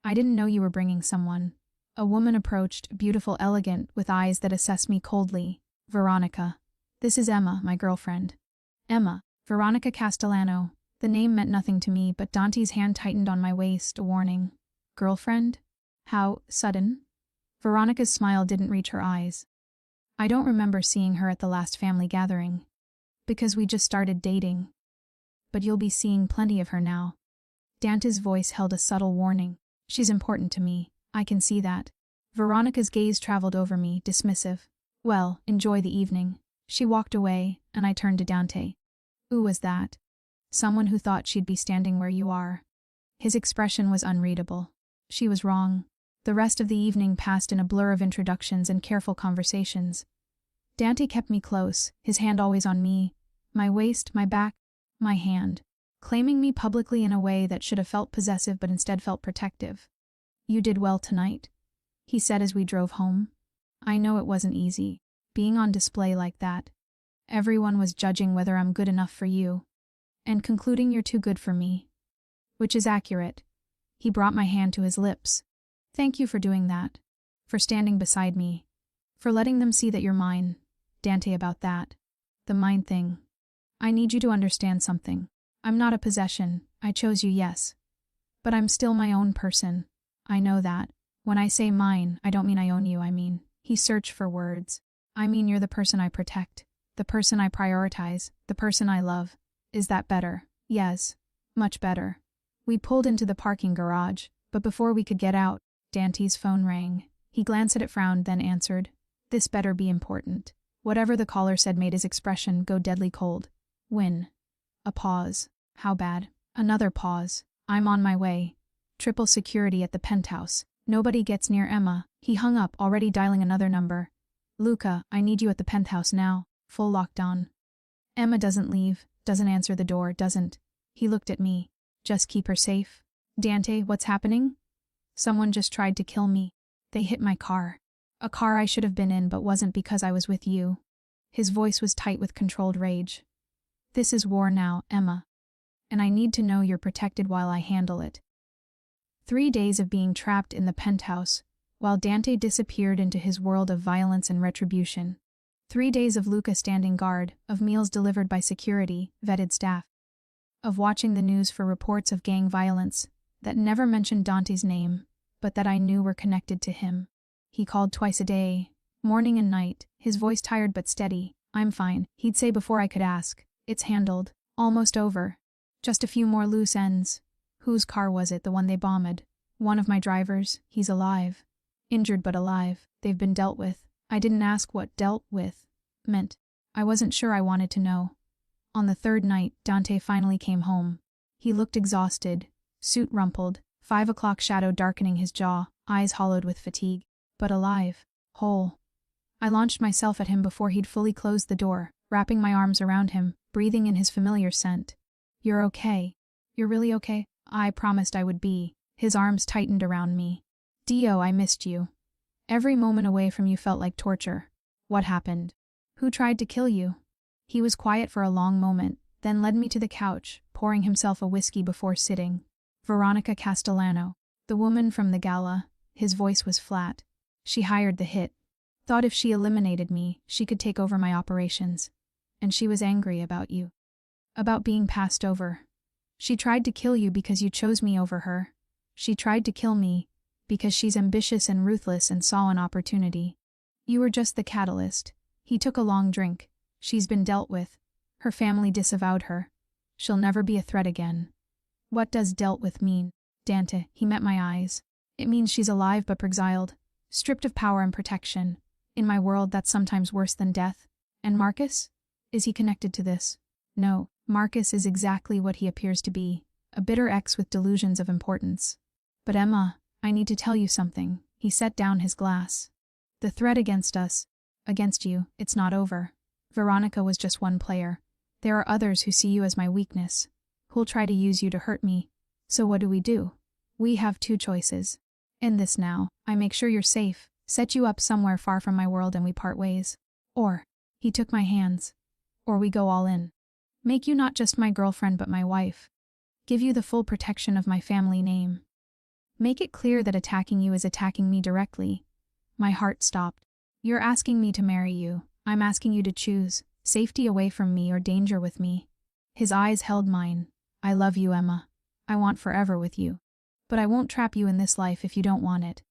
I didn't know you were bringing someone." A woman approached, beautiful, elegant, with eyes that assessed me coldly. "Veronica. This is Emma, my girlfriend." Emma, Veronica Castellano. The name meant nothing to me, but Dante's hand tightened on my waist, a warning. "Girlfriend? How sudden?" Veronica's smile didn't reach her eyes. "I don't remember seeing her at the last family gathering. Because we just started dating. But you'll be seeing plenty of her now." Dante's voice held a subtle warning. "She's important to me. I can see that." Veronica's gaze traveled over me, dismissive. "Well, enjoy the evening." She walked away, and I turned to Dante. "Who was that?" "Someone who thought she'd be standing where you are." His expression was unreadable. She was wrong. The rest of the evening passed in a blur of introductions and careful conversations. Dante kept me close, his hand always on me, my waist, my back, my hand, claiming me publicly in a way that should have felt possessive but instead felt protective. "You did well tonight," he said as we drove home. "I know it wasn't easy, being on display like that. Everyone was judging whether I'm good enough for you, and concluding you're too good for me. Which is accurate." He brought my hand to his lips. "Thank you for doing that. For standing beside me. For letting them see that you're mine." Dante, about that. The mine thing. "I need you to understand something. I'm not a possession. I chose you, yes. But I'm still my own person. I know that. When I say mine, I don't mean I own you, I mean," he searched for words. "I mean you're the person I protect. The person I prioritize. The person I love. Is that better?" "Yes. Much better." We pulled into the parking garage, but before we could get out, Dante's phone rang. He glanced at it, frowned, then answered. This better be important. Whatever the caller said made his expression go deadly cold. "When?" A pause. "How bad?" Another pause. "I'm on my way. Triple security at the penthouse. Nobody gets near Emma." He hung up, already dialing another number. "Luca, I need you at the penthouse now. Full lockdown. Emma doesn't leave, doesn't answer the door, doesn't." He looked at me. "Just keep her safe." "Dante, what's happening?" "Someone just tried to kill me. They hit my car. A car I should have been in but wasn't because I was with you." His voice was tight with controlled rage. "This is war now, Emma. And I need to know you're protected while I handle it." 3 days of being trapped in the penthouse, while Dante disappeared into his world of violence and retribution. 3 days of Luca standing guard, of meals delivered by security, vetted staff. Of watching the news for reports of gang violence that never mentioned Dante's name, but that I knew were connected to him. He called twice a day, morning and night, his voice tired but steady. "I'm fine," he'd say before I could ask. "It's handled. Almost over. Just a few more loose ends." Whose car was it, the one they bombed? "One of my drivers. He's alive. Injured but alive. They've been dealt with." I didn't ask what "dealt with" meant. I wasn't sure I wanted to know. On the 3rd night, Dante finally came home. He looked exhausted, suit rumpled, 5 o'clock shadow darkening his jaw, eyes hollowed with fatigue. But alive. Whole. I launched myself at him before he'd fully closed the door, wrapping my arms around him, breathing in his familiar scent. "You're okay. You're really okay?" I promised I would be. His arms tightened around me. "Dio, I missed you. Every moment away from you felt like torture." "What happened? Who tried to kill you?" He was quiet for a long moment, then led me to the couch, pouring himself a whiskey before sitting. "Veronica Castellano. The woman from the gala." His voice was flat. "She hired the hit. Thought if she eliminated me, she could take over my operations. And she was angry about you. About being passed over. She tried to kill you because you chose me over her. She tried to kill me because she's ambitious and ruthless and saw an opportunity. You were just the catalyst." He took a long drink. "She's been dealt with. Her family disavowed her. She'll never be a threat again." "What does dealt with mean?" "Dante," he met my eyes. "It means she's alive but exiled, stripped of power and protection. In my world, that's sometimes worse than death." And Marcus? Is he connected to this? No, Marcus is exactly what he appears to be, a bitter ex with delusions of importance. But Emma, I need to tell you something. He set down his glass. The threat against us, against you, it's not over. Veronica was just one player. There are others who see you as my weakness, who'll try to use you to hurt me. So what do? We have two choices. In this now, I make sure you're safe, set you up somewhere far from my world and we part ways. Or, he took my hands. Or we go all in. Make you not just my girlfriend but my wife. Give you the full protection of my family name. Make it clear that attacking you is attacking me directly. My heart stopped. You're asking me to marry you. I'm asking you to choose, safety away from me or danger with me. His eyes held mine. I love you, Emma. I want forever with you. But I won't trap you in this life if you don't want it.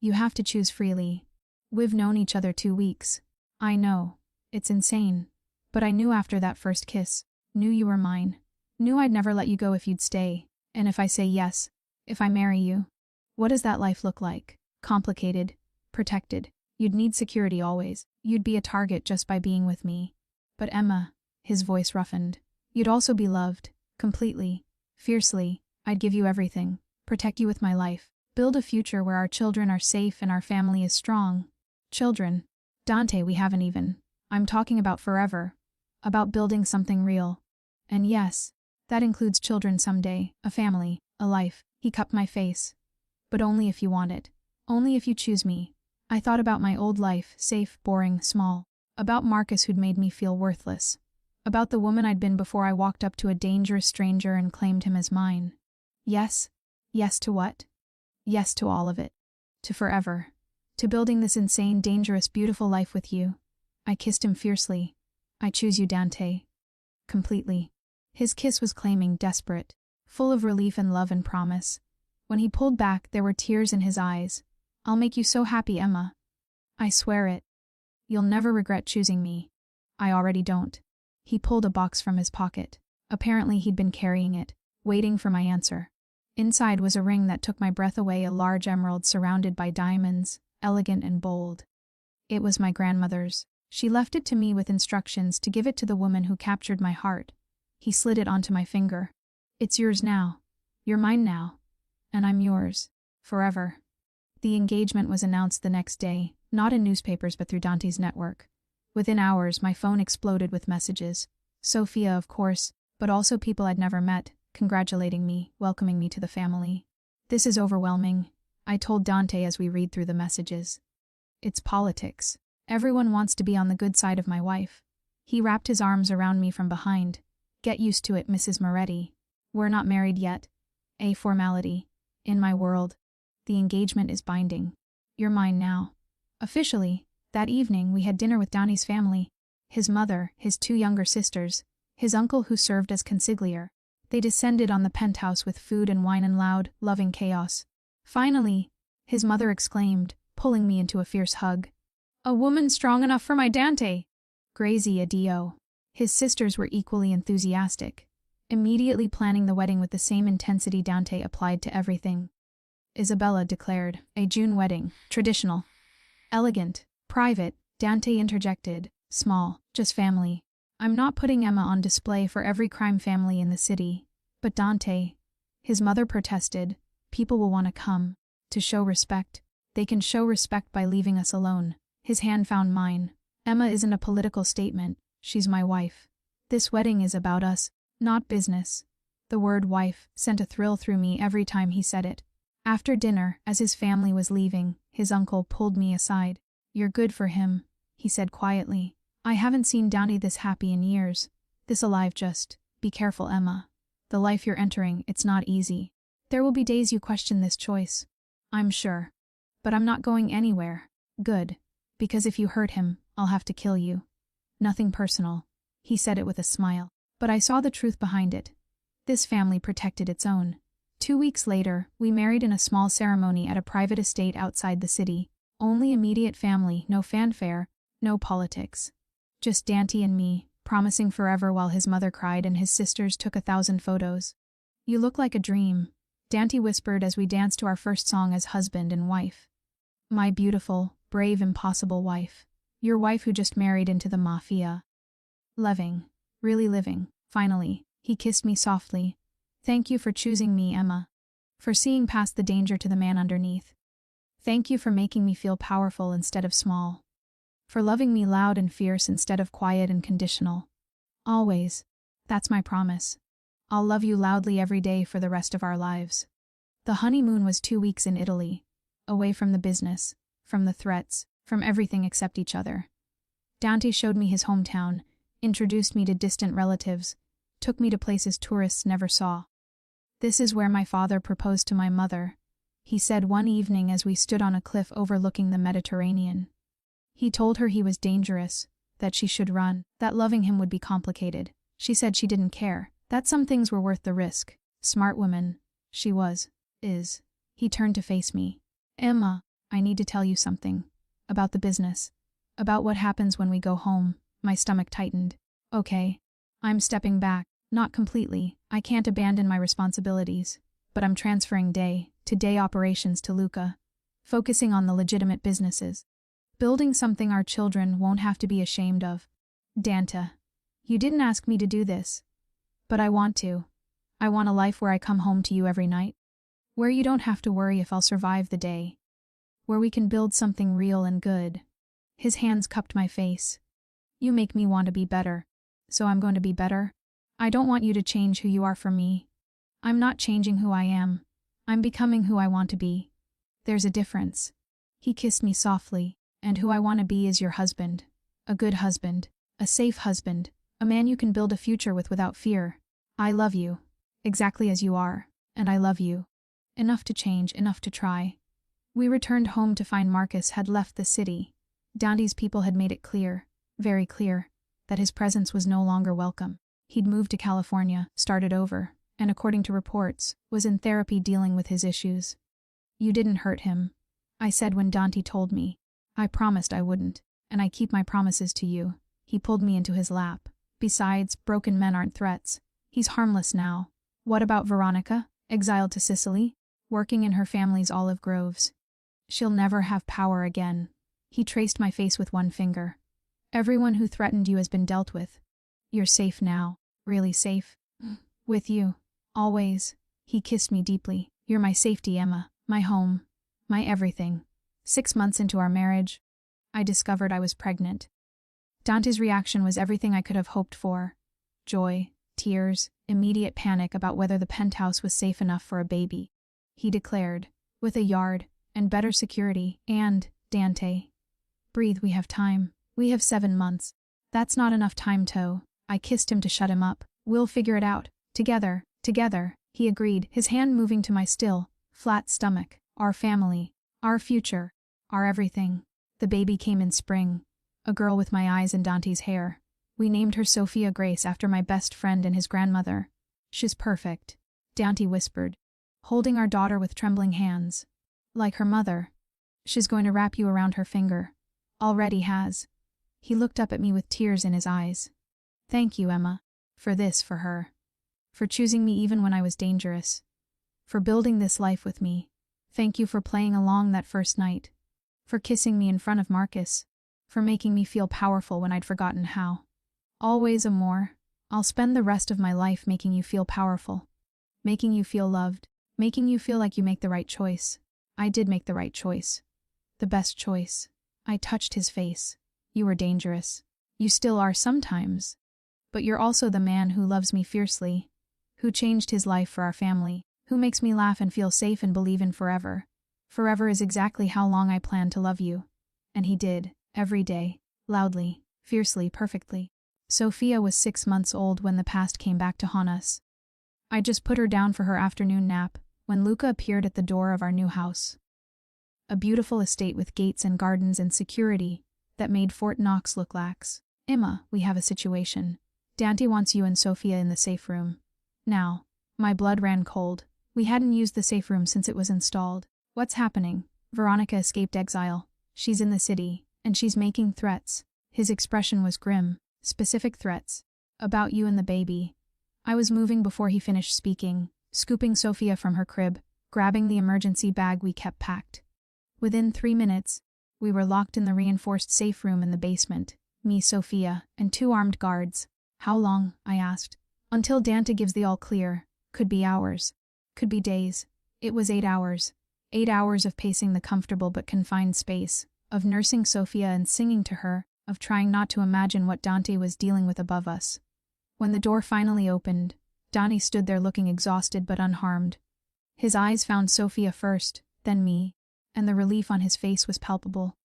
You have to choose freely. We've known each other 2 weeks. I know. It's insane. But I knew after that first kiss. Knew you were mine. Knew I'd never let you go if you'd stay. And if I say yes, if I marry you, what does that life look like? Complicated. Protected. You'd need security always. You'd be a target just by being with me. But Emma, his voice roughened. You'd also be loved. Completely. Fiercely. I'd give you everything. Protect you with my life. Build a future where our children are safe and our family is strong. Children. Dante, we haven't even. I'm talking about forever. About building something real. And yes, that includes children someday, a family, a life. He cupped my face. But only if you want it. Only if you choose me. I thought about my old life, safe, boring, small. About Marcus who'd made me feel worthless. About the woman I'd been before I walked up to a dangerous stranger and claimed him as mine. Yes. Yes to what? Yes to all of it. To forever. To building this insane, dangerous, beautiful life with you. I kissed him fiercely. I choose you, Dante. Completely. His kiss was claiming, desperate. Full of relief and love and promise. When he pulled back, there were tears in his eyes. I'll make you so happy, Emma. I swear it. You'll never regret choosing me. I already don't. He pulled a box from his pocket. Apparently he'd been carrying it, waiting for my answer. Inside was a ring that took my breath away, a large emerald surrounded by diamonds, elegant and bold. It was my grandmother's. She left it to me with instructions to give it to the woman who captured my heart. He slid it onto my finger. It's yours now. You're mine now. And I'm yours. Forever. The engagement was announced the next day, not in newspapers but through Dante's network. Within hours, my phone exploded with messages. Sophia, of course, but also people I'd never met, congratulating me, welcoming me to the family. This is overwhelming, I told Dante as we read through the messages. It's politics. Everyone wants to be on the good side of my wife. He wrapped his arms around me from behind. Get used to it, Mrs. Moretti. We're not married yet. A formality. In my world, the engagement is binding. You're mine now. Officially, that evening we had dinner with Danny's family. His mother, his 2 younger sisters, his uncle who served as consigliere. They descended on the penthouse with food and wine and loud, loving chaos. Finally, his mother exclaimed, pulling me into a fierce hug. A woman strong enough for my Dante! Grazie a Dio. His sisters were equally enthusiastic, immediately planning the wedding with the same intensity Dante applied to everything. Isabella declared, a June wedding, traditional. Elegant, private, Dante interjected, small, just family. I'm not putting Emma on display for every crime family in the city. But Dante, his mother protested, people will want to come. To show respect. They can show respect by leaving us alone. His hand found mine. Emma isn't a political statement, she's my wife. This wedding is about us, not business. The word wife sent a thrill through me every time he said it. After dinner, as his family was leaving, his uncle pulled me aside. You're good for him, he said quietly. I haven't seen Downey this happy in years. This alive. Just be careful, Emma. The life you're entering, it's not easy. There will be days you question this choice. I'm sure. But I'm not going anywhere. Good. Because if you hurt him, I'll have to kill you. Nothing personal. He said it with a smile. But I saw the truth behind it. This family protected its own. 2 weeks later, we married in a small ceremony at a private estate outside the city. Only immediate family, no fanfare, no politics. Just Dante and me, promising forever while his mother cried and his sisters took 1,000 photos. You look like a dream, Dante whispered as we danced to our first song as husband and wife. My beautiful, brave, impossible wife. Your wife who just married into the Mafia. Living. Really living. Finally, he kissed me softly. Thank you for choosing me, Emma. For seeing past the danger to the man underneath. Thank you for making me feel powerful instead of small. For loving me loud and fierce instead of quiet and conditional. Always. That's my promise. I'll love you loudly every day for the rest of our lives. The honeymoon was 2 weeks in Italy. Away from the business, from the threats, from everything except each other. Dante showed me his hometown, introduced me to distant relatives, took me to places tourists never saw. This is where my father proposed to my mother, he said one evening as we stood on a cliff overlooking the Mediterranean. He told her he was dangerous, that she should run, that loving him would be complicated. She said she didn't care, that some things were worth the risk. Smart woman. She was. Is. He turned to face me. Emma, I need to tell you something. About the business. About what happens when we go home. My stomach tightened. Okay. I'm stepping back. Not completely. I can't abandon my responsibilities. But I'm transferring day-to-day operations to Luca. Focusing on the legitimate businesses. Building something our children won't have to be ashamed of. Dante. You didn't ask me to do this. But I want to. I want a life where I come home to you every night. Where you don't have to worry if I'll survive the day. Where we can build something real and good. His hands cupped my face. You make me want to be better. So I'm going to be better? I don't want you to change who you are for me. I'm not changing who I am. I'm becoming who I want to be. There's a difference. He kissed me softly, and who I want to be is your husband. A good husband. A safe husband. A man you can build a future with without fear. I love you. Exactly as you are. And I love you. Enough to change, enough to try. We returned home to find Marcus had left the city. Dante's people had made it clear, very clear, that his presence was no longer welcome. He'd moved to California, started over, and according to reports, was in therapy dealing with his issues. You didn't hurt him, I said when Dante told me. I promised I wouldn't, and I keep my promises to you. He pulled me into his lap. Besides, broken men aren't threats. He's harmless now. What about Veronica, exiled to Sicily, working in her family's olive groves? She'll never have power again. He traced my face with one finger. Everyone who threatened you has been dealt with. You're safe now. Really safe. With you. Always. He kissed me deeply. You're my safety, Emma. My home. My everything. 6 months into our marriage, I discovered I was pregnant. Dante's reaction was everything I could have hoped for. Joy, tears, immediate panic about whether the penthouse was safe enough for a baby. He declared, with a yard, and better security, and, Dante. Breathe, we have time. We have 7 months. That's not enough time, Toe. I kissed him to shut him up. We'll figure it out. Together, he agreed, his hand moving to my still, flat stomach. Our family. Our future. Our everything. The baby came in spring. A girl with my eyes and Dante's hair. We named her Sophia Grace after my best friend and his grandmother. She's perfect, Dante whispered, holding our daughter with trembling hands. Like her mother. She's going to wrap you around her finger. Already has. He looked up at me with tears in his eyes. Thank you, Emma. For this, for her. For choosing me even when I was dangerous. For building this life with me. Thank you for playing along that first night. For kissing me in front of Marcus. For making me feel powerful when I'd forgotten how. Always, amor. I'll spend the rest of my life making you feel powerful. Making you feel loved. Making you feel like you make the right choice. I did make the right choice. The best choice. I touched his face. You were dangerous. You still are sometimes. But you're also the man who loves me fiercely. Who changed his life for our family. Who makes me laugh and feel safe and believe in forever. Forever is exactly how long I plan to love you. And he did, every day, loudly, fiercely, perfectly. Sophia was 6 months old when the past came back to haunt us. I just put her down for her afternoon nap when Luca appeared at the door of our new house. A beautiful estate with gates and gardens and security that made Fort Knox look lax. Emma, we have a situation. Dante wants you and Sophia in the safe room. Now, my blood ran cold. We hadn't used the safe room since it was installed. What's happening? Veronica escaped exile. She's in the city, and she's making threats. His expression was grim. Specific threats. About you and the baby. I was moving before he finished speaking, scooping Sophia from her crib, grabbing the emergency bag we kept packed. Within 3 minutes, We were locked in the reinforced safe room in the basement, me, Sophia, and 2 armed guards. How long? I asked. Until Dante gives the all clear. Could be hours. Could be days. It was 8 hours. 8 hours of pacing the comfortable but confined space, of nursing Sophia and singing to her, of trying not to imagine what Dante was dealing with above us. When the door finally opened, Dante stood there looking exhausted but unharmed. His eyes found Sophia first, then me, and the relief on his face was palpable.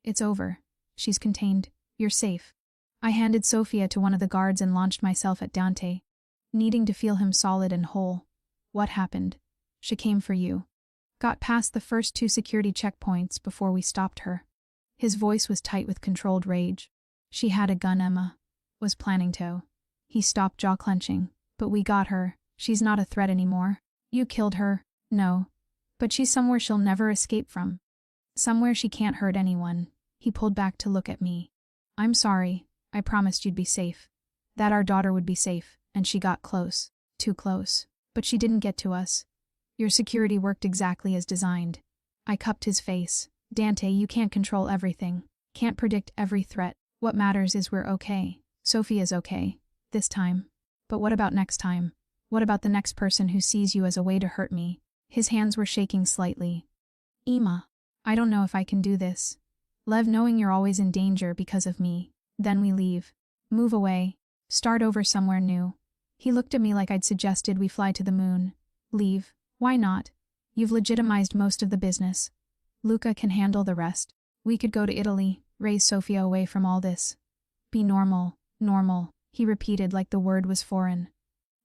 It's over. She's contained. You're safe. I handed Sophia to one of the guards and launched myself at Dante, needing to feel him solid and whole. What happened? She came for you. Got past the first 2 security checkpoints before we stopped her. His voice was tight with controlled rage. She had a gun, Emma. Was planning to. He stopped, jaw clenching. But we got her. She's not a threat anymore. You killed her. No. But she's somewhere she'll never escape from. Somewhere she can't hurt anyone. He pulled back to look at me. I'm sorry. I promised you'd be safe. That our daughter would be safe, and she got close. Too close. But she didn't get to us. Your security worked exactly as designed. I cupped his face. Dante, you can't control everything. Can't predict every threat. What matters is we're okay. Sophia's okay. This time. But what about next time? What about the next person who sees you as a way to hurt me? His hands were shaking slightly. Emma, I don't know if I can do this. Lev, knowing you're always in danger because of me. Then we leave. Move away. Start over somewhere new. He looked at me like I'd suggested we fly to the moon. Leave. Why not? You've legitimized most of the business. Luca can handle the rest. We could go to Italy, raise Sophia away from all this. Be normal, normal, he repeated like the word was foreign.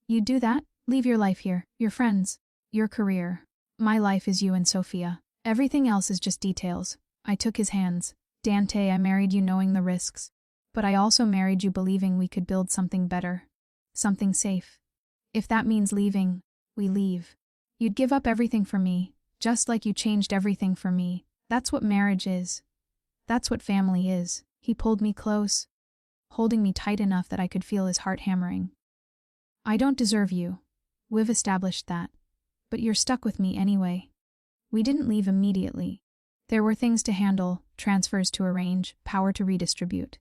You'd do that? Leave your life here, your friends, your career. My life is you and Sophia. Everything else is just details. I took his hands. Dante, I married you knowing the risks. But I also married you believing we could build something better. Something safe. If that means leaving, we leave. You'd give up everything for me, just like you changed everything for me. That's what marriage is. That's what family is. He pulled me close, holding me tight enough that I could feel his heart hammering. I don't deserve you. We've established that. But you're stuck with me anyway. We didn't leave immediately. There were things to handle, transfers to arrange, power to redistribute.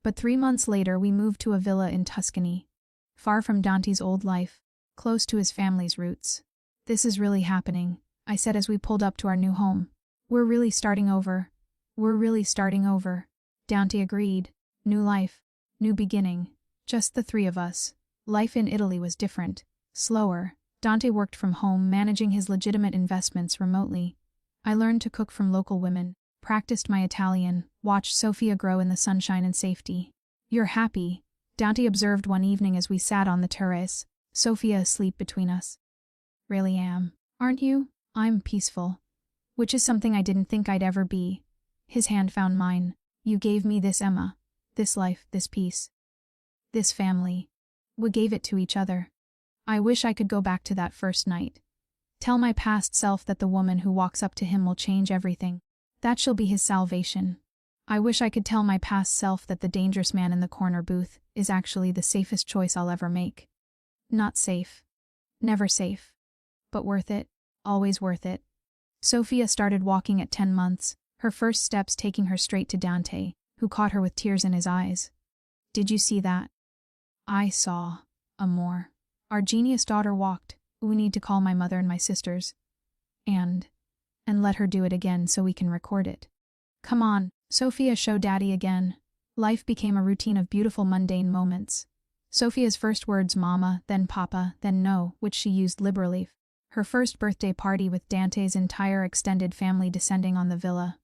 But 3 months later we moved to a villa in Tuscany, far from Dante's old life, close to his family's roots. This is really happening, I said as we pulled up to our new home. We're really starting over. We're really starting over. Dante agreed. New life. New beginning. Just the 3 of us. Life in Italy was different. Slower. Dante worked from home, managing his legitimate investments remotely. I learned to cook from local women, practiced my Italian, watched Sophia grow in the sunshine and safety. You're happy, Dante observed one evening as we sat on the terrace, Sophia asleep between us. Really am. Aren't you? I'm peaceful. Which is something I didn't think I'd ever be. His hand found mine. You gave me this, Emma. This life, this peace. This family. We gave it to each other. I wish I could go back to that first night. Tell my past self that the woman who walks up to him will change everything. That she'll be his salvation. I wish I could tell my past self that the dangerous man in the corner booth is actually the safest choice I'll ever make. Not safe. Never safe. But worth it. Always worth it. Sophia started walking at 10 months, her first steps taking her straight to Dante, who caught her with tears in his eyes. Did you see that? I saw. Amor. Our genius daughter walked. We need to call my mother and my sisters. And let her do it again so we can record it. Come on, Sophia, show Daddy again. Life became a routine of beautiful mundane moments. Sophia's first words, Mama, then Papa, then No, which she used liberally. Her first birthday party with Dante's entire extended family descending on the villa.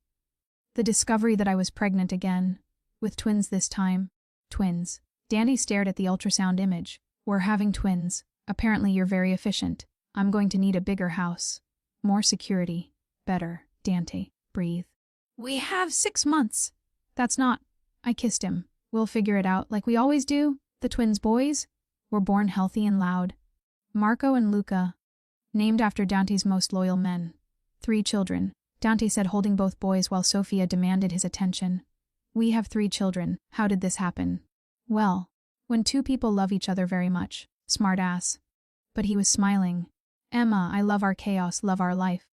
The discovery that I was pregnant again. With twins this time. Twins. Dante stared at the ultrasound image. We're having twins. Apparently you're very efficient. I'm going to need a bigger house. More security. Better. Dante. Breathe. We have 6 months. That's not. I kissed him. We'll figure it out like we always do. The twins' boys were born healthy and loud. Marco and Luca. Named after Dante's most loyal men. 3 children. Dante said, holding both boys while Sophia demanded his attention. We have 3 children. How did this happen? Well, when 2 people love each other very much. Smart ass. But he was smiling. Emma, I love our chaos, love our life.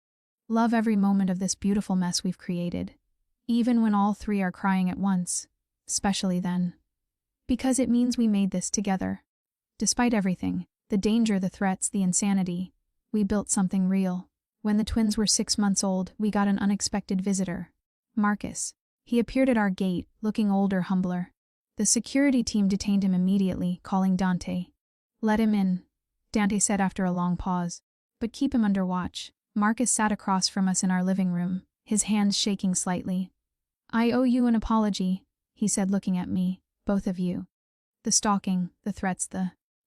Love every moment of this beautiful mess we've created. even when all three are crying at once, especially then. Because it means we made this together. Despite everything, the danger, the threats, the insanity, we built something real. When the twins were 6 months old, we got an unexpected visitor. Marcus. He appeared at our gate, looking older, humbler. The security team detained him immediately, calling Dante. "Let him in," Dante said after a long pause. "But keep him under watch." Marcus sat across from us in our living room, his hands shaking slightly. "I owe you an apology," he said, looking at me. "Both of you. The stalking, the threats,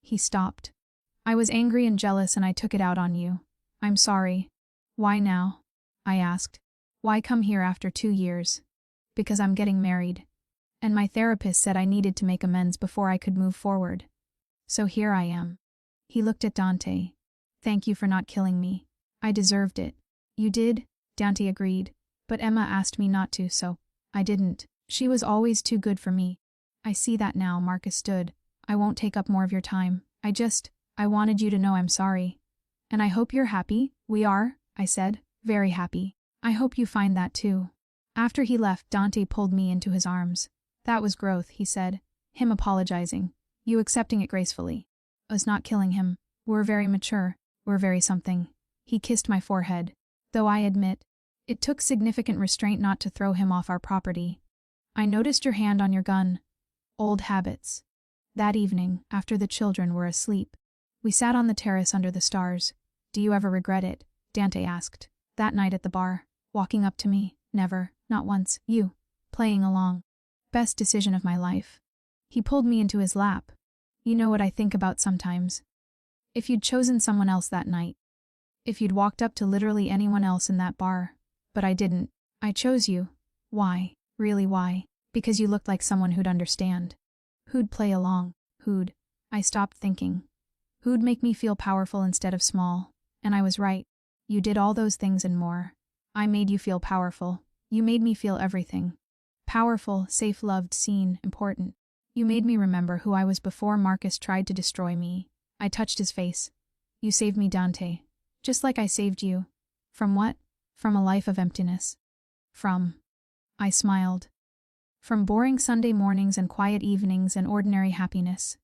He stopped. "I was angry and jealous and I took it out on you. I'm sorry." "Why now?" I asked. "Why come here after 2 years?" "Because I'm getting married. And my therapist said I needed to make amends before I could move forward. So here I am." He looked at Dante. "Thank you for not killing me. I deserved it." "You did," Dante agreed. "But Emma asked me not to, so I didn't. She was always too good for me." "I see that now," Marcus stood. "I won't take up more of your time. I wanted you to know I'm sorry. And I hope you're happy." "We are," I said. "Very happy. I hope you find that too." After he left, Dante pulled me into his arms. "That was growth," he said. "Him apologizing. You accepting it gracefully. Us not killing him. We're very mature. We're very something." He kissed my forehead. "Though I admit, it took significant restraint not to throw him off our property. I noticed your hand on your gun. Old habits." That evening, after the children were asleep, we sat on the terrace under the stars. "Do you ever regret it?" Dante asked. "That night at the bar, walking up to me? Never, not once. You, playing along. Best decision of my life." He pulled me into his lap. "You know what I think about sometimes? If you'd chosen someone else that night. If you'd walked up to literally anyone else in that bar. But I didn't. I chose you. Why? Really why? Because you looked like someone who'd understand. Who'd play along. I stopped thinking. Who'd make me feel powerful instead of small. And I was right. You did all those things and more. I made you feel powerful. You made me feel everything. Powerful, safe, loved, seen, important. You made me remember who I was before Marcus tried to destroy me." I touched his face. "You saved me, Dante. Just like I saved you." "From what?" "From a life of emptiness." I smiled. "From boring Sunday mornings and quiet evenings and ordinary happiness."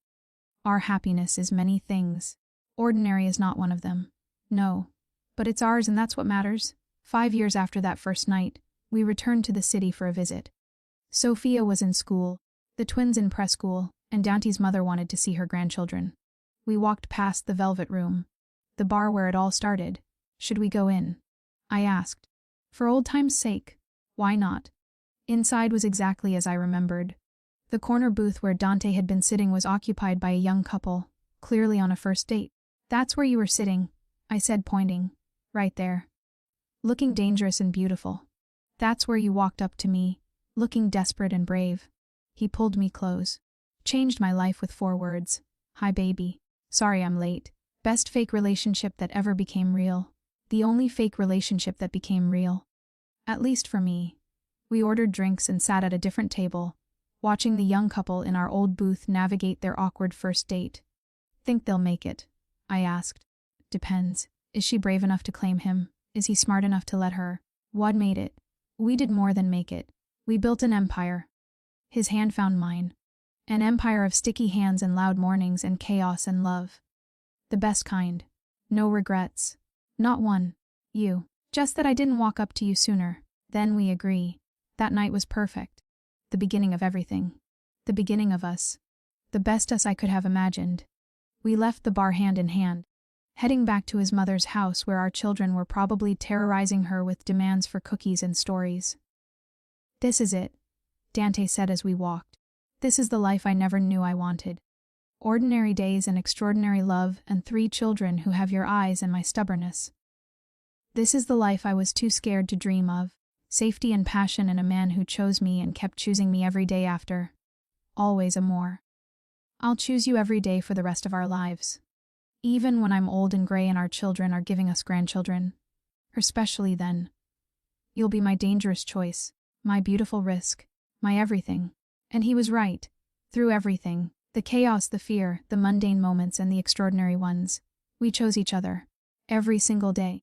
"Our happiness is many things. Ordinary is not one of them." "No. But it's ours and that's what matters." 5 years after that first night, we returned to the city for a visit. Sophia was in school, the twins in preschool, and Dante's mother wanted to see her grandchildren. We walked past the Velvet Room, the bar where it all started. "Should we go in?" I asked. "For old time's sake. Why not?" Inside was exactly as I remembered. The corner booth where Dante had been sitting was occupied by a young couple, clearly on a first date. "That's where you were sitting," I said, pointing. "Right there. Looking dangerous and beautiful. That's where you walked up to me, looking desperate and brave." He pulled me close. Changed my life with 4 words. "Hi, baby. Sorry I'm late." Best fake relationship that ever became real. The only fake relationship that became real. At least for me. We ordered drinks and sat at a different table, watching the young couple in our old booth navigate their awkward first date. "Think they'll make it?" I asked. "Depends. Is she brave enough to claim him? Is he smart enough to let her?" "What made it?" "We did more than make it. We built an empire." His hand found mine. An empire of sticky hands and loud mornings and chaos and love. The best kind. No regrets. Not one. You. Just that I didn't walk up to you sooner. Then we agree. That night was perfect. The beginning of everything. The beginning of us. The best us I could have imagined. We left the bar hand in hand, heading back to his mother's house where our children were probably terrorizing her with demands for cookies and stories. "This is it," Dante said as we walked. "This is the life I never knew I wanted. Ordinary days and extraordinary love and 3 children who have your eyes and my stubbornness. This is the life I was too scared to dream of. Safety and passion and a man who chose me and kept choosing me every day after. Always a more. I'll choose you every day for the rest of our lives. Even when I'm old and gray and our children are giving us grandchildren. Especially then. You'll be my dangerous choice, my beautiful risk, my everything." And he was right. Through everything, the chaos, the fear, the mundane moments, and the extraordinary ones, we chose each other. Every single day.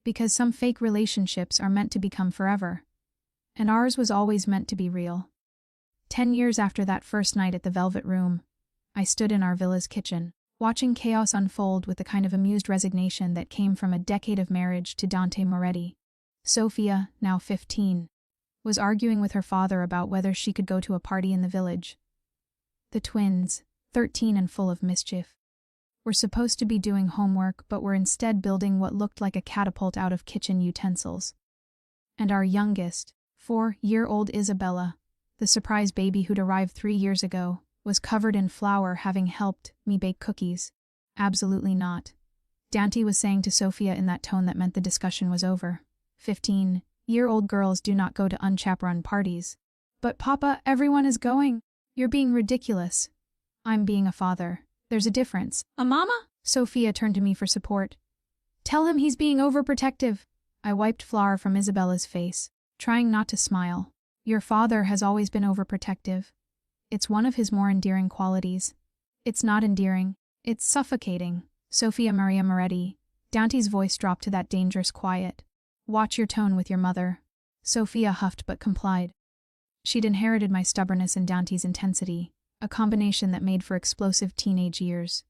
Because some fake relationships are meant to become forever. And ours was always meant to be real. 10 years after that first night at the Velvet Room, I stood in our villa's kitchen, watching chaos unfold with the kind of amused resignation that came from a decade of marriage to Dante Moretti. Sophia, now 15, was arguing with her father about whether she could go to a party in the village. The twins, 13 and full of mischief, were supposed to be doing homework but were instead building what looked like a catapult out of kitchen utensils. And our youngest, 4-year-old Isabella, the surprise baby who'd arrived 3 years ago, was covered in flour, having helped me bake cookies. Absolutely not, Dante was saying to Sophia in that tone that meant the discussion was over. 15-year-old girls do not go to unchaperoned parties. But Papa, everyone is going. You're being ridiculous. I'm being a father. There's a difference. A mama? Sophia turned to me for support. Tell him he's being overprotective. I wiped flour from Isabella's face, trying not to smile. Your father has always been overprotective. It's one of his more endearing qualities. It's not endearing. It's suffocating. Sophia Maria Moretti. Dante's voice dropped to that dangerous quiet. Watch your tone with your mother. Sophia huffed but complied. She'd inherited my stubbornness and Dante's intensity, a combination that made for explosive teenage years.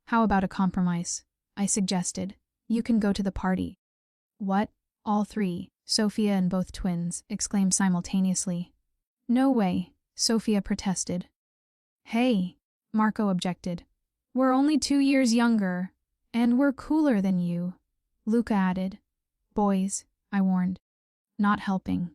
How about a compromise? I suggested. You can go to the party. What? All three, Sophia and both twins, exclaimed simultaneously. No way, Sophia protested. Hey, Marco objected. We're only 2 years younger, and we're cooler than you, Luca added. Boys, I warned. Not helping.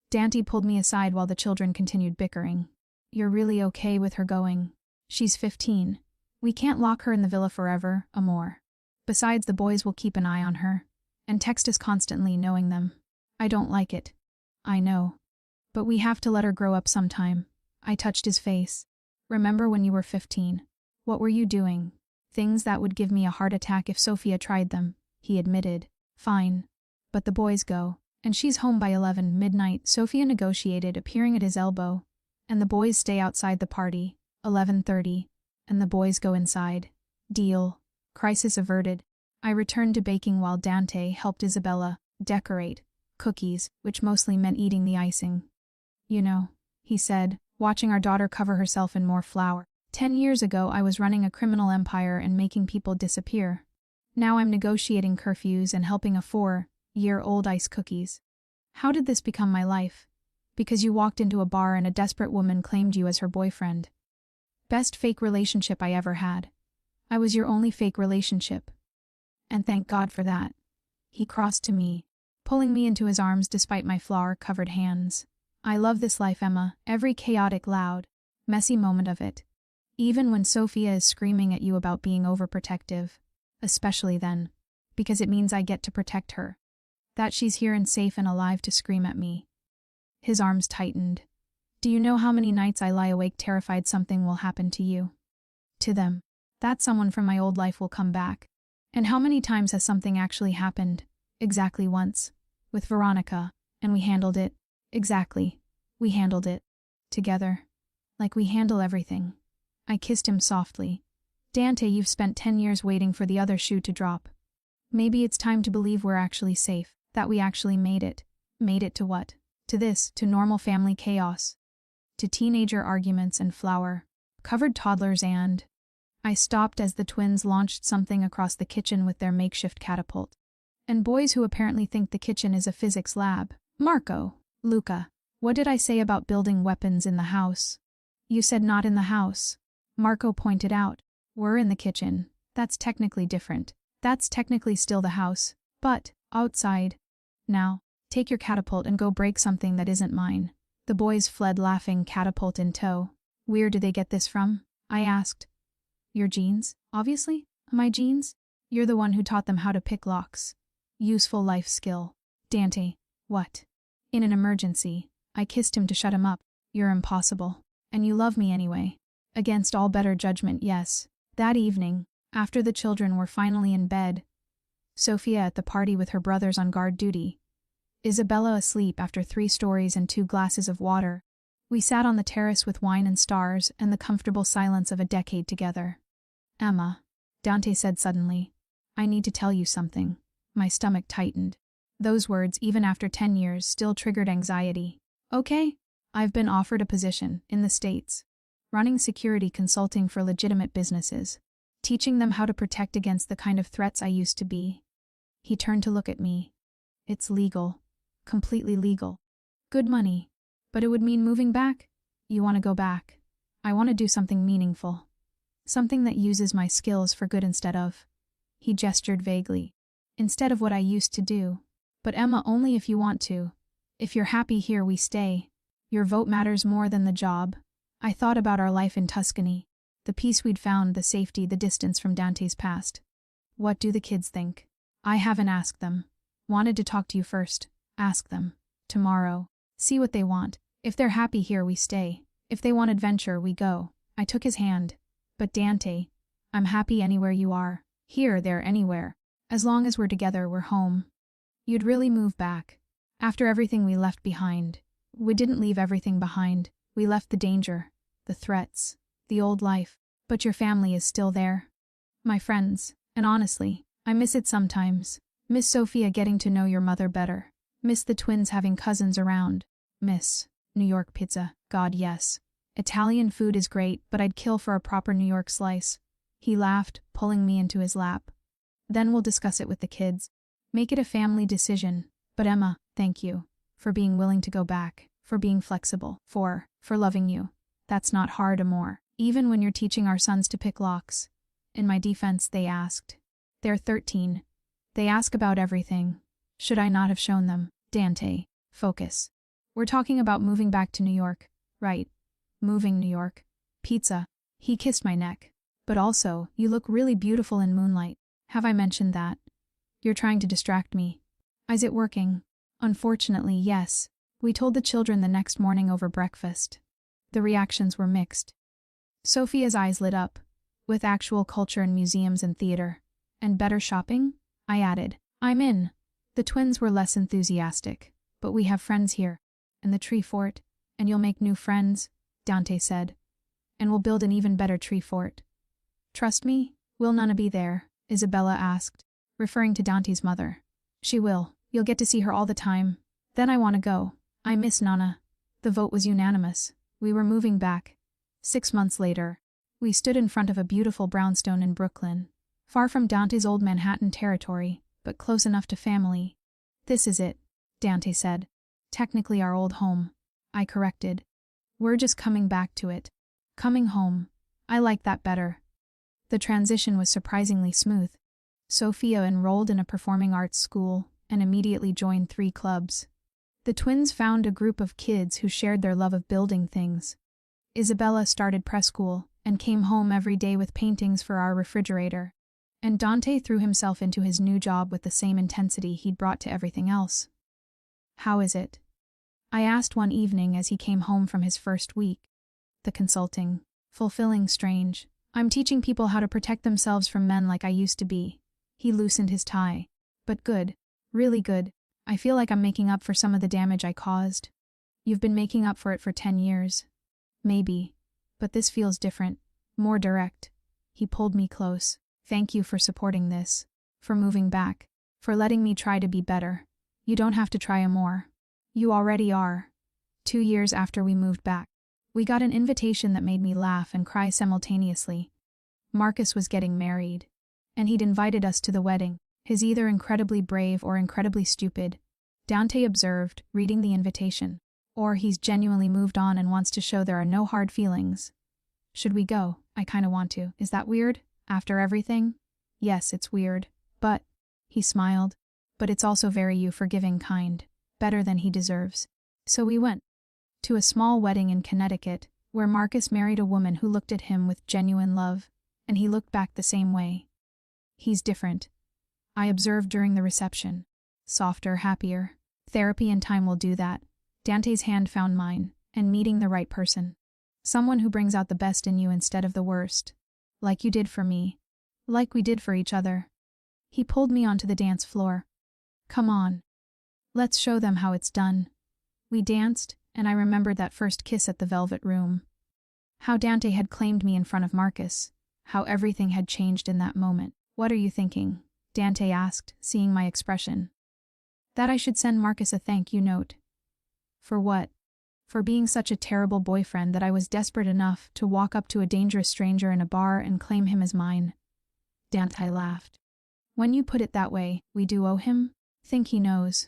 Dante pulled me aside while the children continued bickering. You're really okay with her going? She's 15. We can't lock her in the villa forever, amor. Besides, the boys will keep an eye on her, and text us constantly, knowing them. I don't like it. I know. But we have to let her grow up sometime. I touched his face. Remember when you were 15? What were you doing? Things that would give me a heart attack if Sophia tried them, he admitted. Fine. But the boys go, and she's home by 11 midnight, Sophia negotiated, appearing at his elbow. And the boys stay outside the party, 11:30, and the boys go inside. Deal. Crisis averted. I returned to baking while Dante helped Isabella decorate cookies, which mostly meant eating the icing. You know, he said, watching our daughter cover herself in more flour. 10 years ago I was running a criminal empire and making people disappear. Now I'm negotiating curfews and helping a 4-year-old ice cookies. How did this become my life? Because you walked into a bar and a desperate woman claimed you as her boyfriend. Best fake relationship I ever had. I was your only fake relationship. And thank God for that. He crossed to me, pulling me into his arms despite my flour-covered hands. I love this life, Emma, every chaotic, loud, messy moment of it. Even when Sophia is screaming at you about being overprotective. Especially then. Because it means I get to protect her. That she's here and safe and alive to scream at me. His arms tightened. Do you know how many nights I lie awake terrified something will happen to you? To them. That someone from my old life will come back. And how many times has something actually happened? Exactly once. With Veronica. And we handled it. Exactly. We handled it. Together. Like we handle everything. I kissed him softly. Dante, you've spent 10 years waiting for the other shoe to drop. Maybe it's time to believe we're actually safe. That we actually made it. Made it to what? To this, to normal family chaos. To teenager arguments and flour-covered toddlers and... I stopped as the twins launched something across the kitchen with their makeshift catapult. And boys who apparently think the kitchen is a physics lab. Marco, Luca, what did I say about building weapons in the house? You said not in the house. Marco pointed out. We're in the kitchen. That's technically different. That's technically still the house. But, outside. Now, take your catapult and go break something that isn't mine. The boys fled laughing, catapult in tow. Where do they get this from? I asked. Your genes, obviously. My genes? You're the one who taught them how to pick locks. Useful life skill. Dante. What? In an emergency. I kissed him to shut him up. You're impossible. And you love me anyway. Against all better judgment, yes. That evening, after the children were finally in bed, Sophia at the party with her brothers on guard duty, Isabella asleep after 3 stories and 2 glasses of water, we sat on the terrace with wine and stars and the comfortable silence of a decade together. Emma, Dante said suddenly, I need to tell you something. My stomach tightened. Those words, even after 10 years, still triggered anxiety. Okay, I've been offered a position in the States, running security consulting for legitimate businesses, teaching them how to protect against the kind of threats I used to be. He turned to look at me. It's legal. Completely legal. Good money. But it would mean moving back? You want to go back? I want to do something meaningful. Something that uses my skills for good instead of. He gestured vaguely. Instead of what I used to do. But Emma, only if you want to. If you're happy here, we stay. Your vote matters more than the job. I thought about our life in Tuscany. The peace we'd found, the safety, the distance from Dante's past. What do the kids think? I haven't asked them. Wanted to talk to you first. Ask them. Tomorrow. See what they want. If they're happy here, we stay. If they want adventure, we go. I took his hand. But Dante, I'm happy anywhere you are. Here, there, anywhere. As long as we're together, we're home. You'd really move back. After everything we left behind. We didn't leave everything behind. We left the danger, the threats, the old life. But your family is still there. My friends. And honestly, I miss it sometimes. Miss Sophia getting to know your mother better. Miss the twins having cousins around. Miss New York pizza. God, yes. Italian food is great, but I'd kill for a proper New York slice. He laughed, pulling me into his lap. Then we'll discuss it with the kids. Make it a family decision. But Emma, thank you. For being willing to go back. For being flexible. For loving you. That's not hard anymore. Even when you're teaching our sons to pick locks. In my defense, they asked. They're 13. They ask about everything. Should I not have shown them? Dante, focus. We're talking about moving back to New York. Right. Moving New York. Pizza. He kissed my neck. But also, you look really beautiful in moonlight. Have I mentioned that? You're trying to distract me. Is it working? Unfortunately, yes. We told the children the next morning over breakfast. The reactions were mixed. Sophia's eyes lit up. With actual culture in museums and theater. And better shopping? I added. I'm in. The twins were less enthusiastic. But we have friends here. And the tree fort. And you'll make new friends, Dante said. And we'll build an even better tree fort. Trust me? Will Nana be there? Isabella asked, referring to Dante's mother. She will. You'll get to see her all the time. Then I want to go. I miss Nana. The vote was unanimous. We were moving back. 6 months later, we stood in front of a beautiful brownstone in Brooklyn. Far from Dante's old Manhattan territory, but close enough to family. This is it, Dante said. Technically our old home. I corrected. We're just coming back to it. Coming home. I like that better. The transition was surprisingly smooth. Sophia enrolled in a performing arts school and immediately joined 3 clubs. The twins found a group of kids who shared their love of building things. Isabella started press school and came home every day with paintings for our refrigerator. And Dante threw himself into his new job with the same intensity he'd brought to everything else. How is it? I asked one evening as he came home from his first week. The consulting. Fulfilling, strange. I'm teaching people how to protect themselves from men like I used to be. He loosened his tie. But good. Really good. I feel like I'm making up for some of the damage I caused. You've been making up for it for 10 years. Maybe. But this feels different. More direct. He pulled me close. Thank you for supporting this. For moving back. For letting me try to be better. You don't have to try more. You already are. 2 years after we moved back, we got an invitation that made me laugh and cry simultaneously. Marcus was getting married. And he'd invited us to the wedding. His either incredibly brave or incredibly stupid. Dante observed, reading the invitation. Or he's genuinely moved on and wants to show there are no hard feelings. Should we go? I kinda want to. Is that weird? After everything? Yes, it's weird. But, he smiled. But it's also very you forgiving kind. Better than he deserves. So we went. To a small wedding in Connecticut, where Marcus married a woman who looked at him with genuine love, and he looked back the same way. He's different. I observed during the reception. Softer, happier. Therapy and time will do that. Dante's hand found mine, and meeting the right person. Someone who brings out the best in you instead of the worst. Like you did for me. Like we did for each other. He pulled me onto the dance floor. Come on. Let's show them how it's done. We danced, and I remembered that first kiss at the Velvet Room. How Dante had claimed me in front of Marcus. How everything had changed in that moment. What are you thinking? Dante asked, seeing my expression. That I should send Marcus a thank you note. For what? for being such a terrible boyfriend that I was desperate enough to walk up to a dangerous stranger in a bar and claim him as mine. Dante laughed. When you put it that way, we do owe him? Think he knows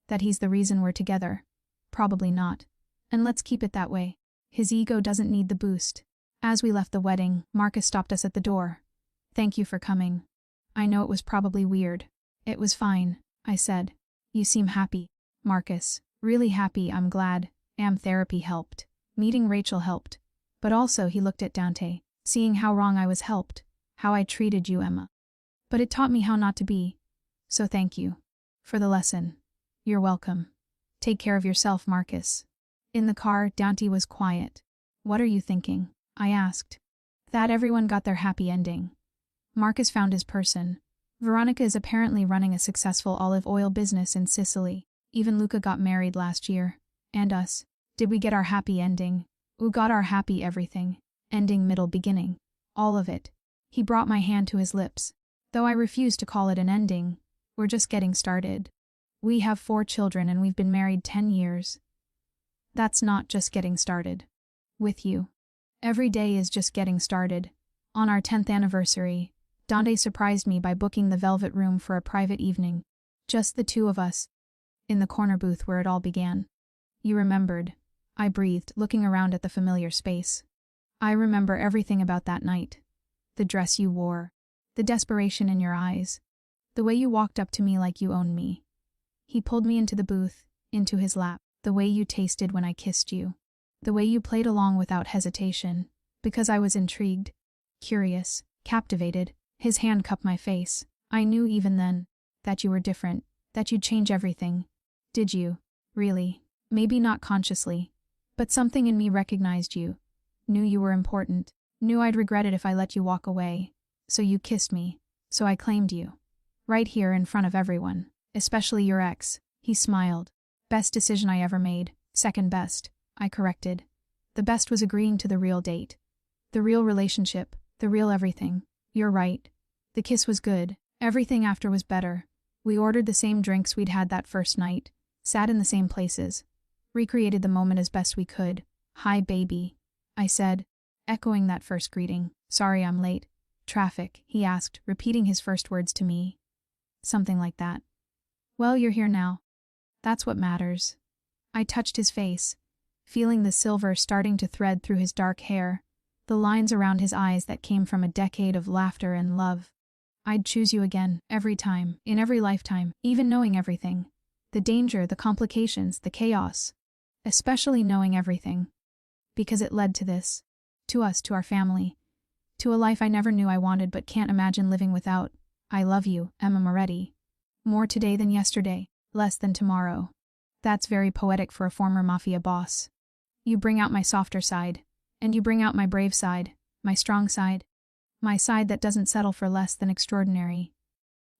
that he's the reason we're together? Probably not. And let's keep it that way. His ego doesn't need the boost. As we left the wedding, Marcus stopped us at the door. Thank you for coming. I know it was probably weird. It was fine, I said. You seem happy. Marcus, really happy, I'm glad. Therapy helped. Meeting Rachel helped. But also he looked at Dante, seeing how wrong I was helped. How I treated you, Emma. But it taught me how not to be. So thank you. For the lesson. You're welcome. Take care of yourself, Marcus. In the car, Dante was quiet. What are you thinking? I asked. That everyone got their happy ending. Marcus found his person. Veronica is apparently running a successful olive oil business in Sicily. Even Luca got married last year. And us. Did we get our happy ending? We got our happy everything. Ending, middle, beginning. All of it. He brought my hand to his lips. Though I refuse to call it an ending. We're just getting started. We have 4 children and we've been married 10 years. That's not just getting started. With you. Every day is just getting started. On our 10th anniversary, Dante surprised me by booking the Velvet Room for a private evening. Just the 2 of us. In the corner booth where it all began. You remembered. I breathed, looking around at the familiar space. I remember everything about that night. The dress you wore. The desperation in your eyes. The way you walked up to me like you owned me. He pulled me into the booth, into his lap. The way you tasted when I kissed you. The way you played along without hesitation. Because I was intrigued. Curious. Captivated. His hand cupped my face. I knew even then. That you were different. That you'd change everything. Did you? Really? Maybe not consciously. But something in me recognized you. Knew you were important. Knew I'd regret it if I let you walk away. So you kissed me. So I claimed you. Right here in front of everyone. Especially your ex. He smiled. Best decision I ever made. Second best. I corrected. The best was agreeing to the real date. The real relationship. The real everything. You're right. The kiss was good. Everything after was better. We ordered the same drinks we'd had that first night. Sat in the same places. Recreated the moment as best we could. Hi, baby. I said, echoing that first greeting. Sorry I'm late. Traffic, he asked, repeating his first words to me. Something like that. Well, you're here now. That's what matters. I touched his face, feeling the silver starting to thread through his dark hair, the lines around his eyes that came from a decade of laughter and love. I'd choose you again, every time, in every lifetime, even knowing everything. The danger, the complications, the chaos. Especially knowing everything. Because it led to this. To us, to our family. To a life I never knew I wanted but can't imagine living without. I love you, Emma Moretti. More today than yesterday, less than tomorrow. That's very poetic for a former Mafia boss. You bring out my softer side. And you bring out my brave side, my strong side. My side that doesn't settle for less than extraordinary.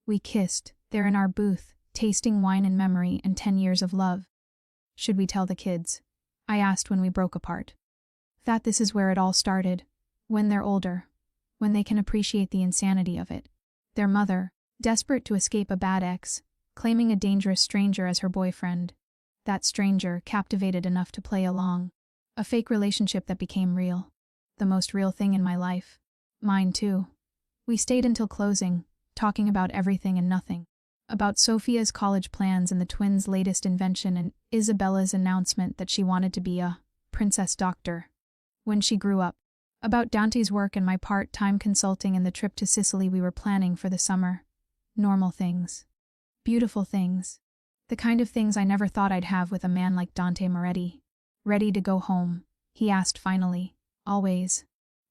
We kissed, there in our booth, tasting wine and memory and 10 years of love. Should we tell the kids? I asked when we broke apart. That this is where it all started. When they're older. When they can appreciate the insanity of it. Their mother, desperate to escape a bad ex, claiming a dangerous stranger as her boyfriend. That stranger captivated enough to play along. A fake relationship that became real. The most real thing in my life. Mine too. We stayed until closing, talking about everything and nothing. About Sophia's college plans and the twins' latest invention and Isabella's announcement that she wanted to be a princess doctor when she grew up. About Dante's work and my part-time consulting and the trip to Sicily we were planning for the summer. Normal things. Beautiful things. The kind of things I never thought I'd have with a man like Dante Moretti. Ready to go home, he asked finally. Always.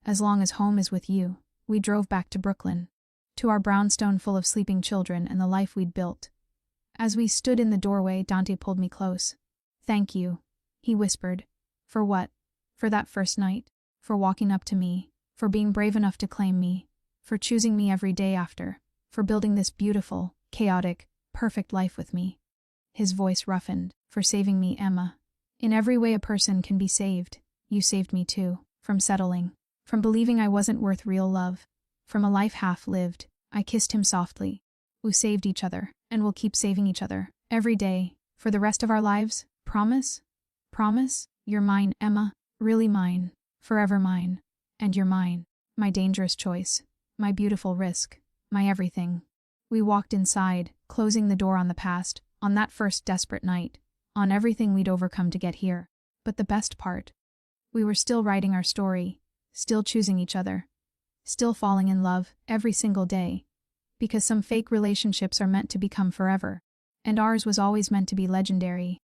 As long as home is with you. We drove back to Brooklyn. To our brownstone full of sleeping children and the life we'd built. As we stood in the doorway, Dante pulled me close. Thank you, he whispered. For what? For that first night. For walking up to me. For being brave enough to claim me. For choosing me every day after. For building this beautiful, chaotic, perfect life with me. His voice roughened. For saving me, Emma. In every way a person can be saved. You saved me too. From settling. From believing I wasn't worth real love. From a life half-lived. I kissed him softly. We saved each other, and we'll keep saving each other. Every day. For the rest of our lives. Promise? Promise? You're mine, Emma. Really mine. Forever mine. And you're mine. My dangerous choice. My beautiful risk. My everything. We walked inside, closing the door on the past, on that first desperate night, on everything we'd overcome to get here. But the best part. We were still writing our story, still choosing each other, still falling in love every single day. Because some fake relationships are meant to become forever. And ours was always meant to be legendary.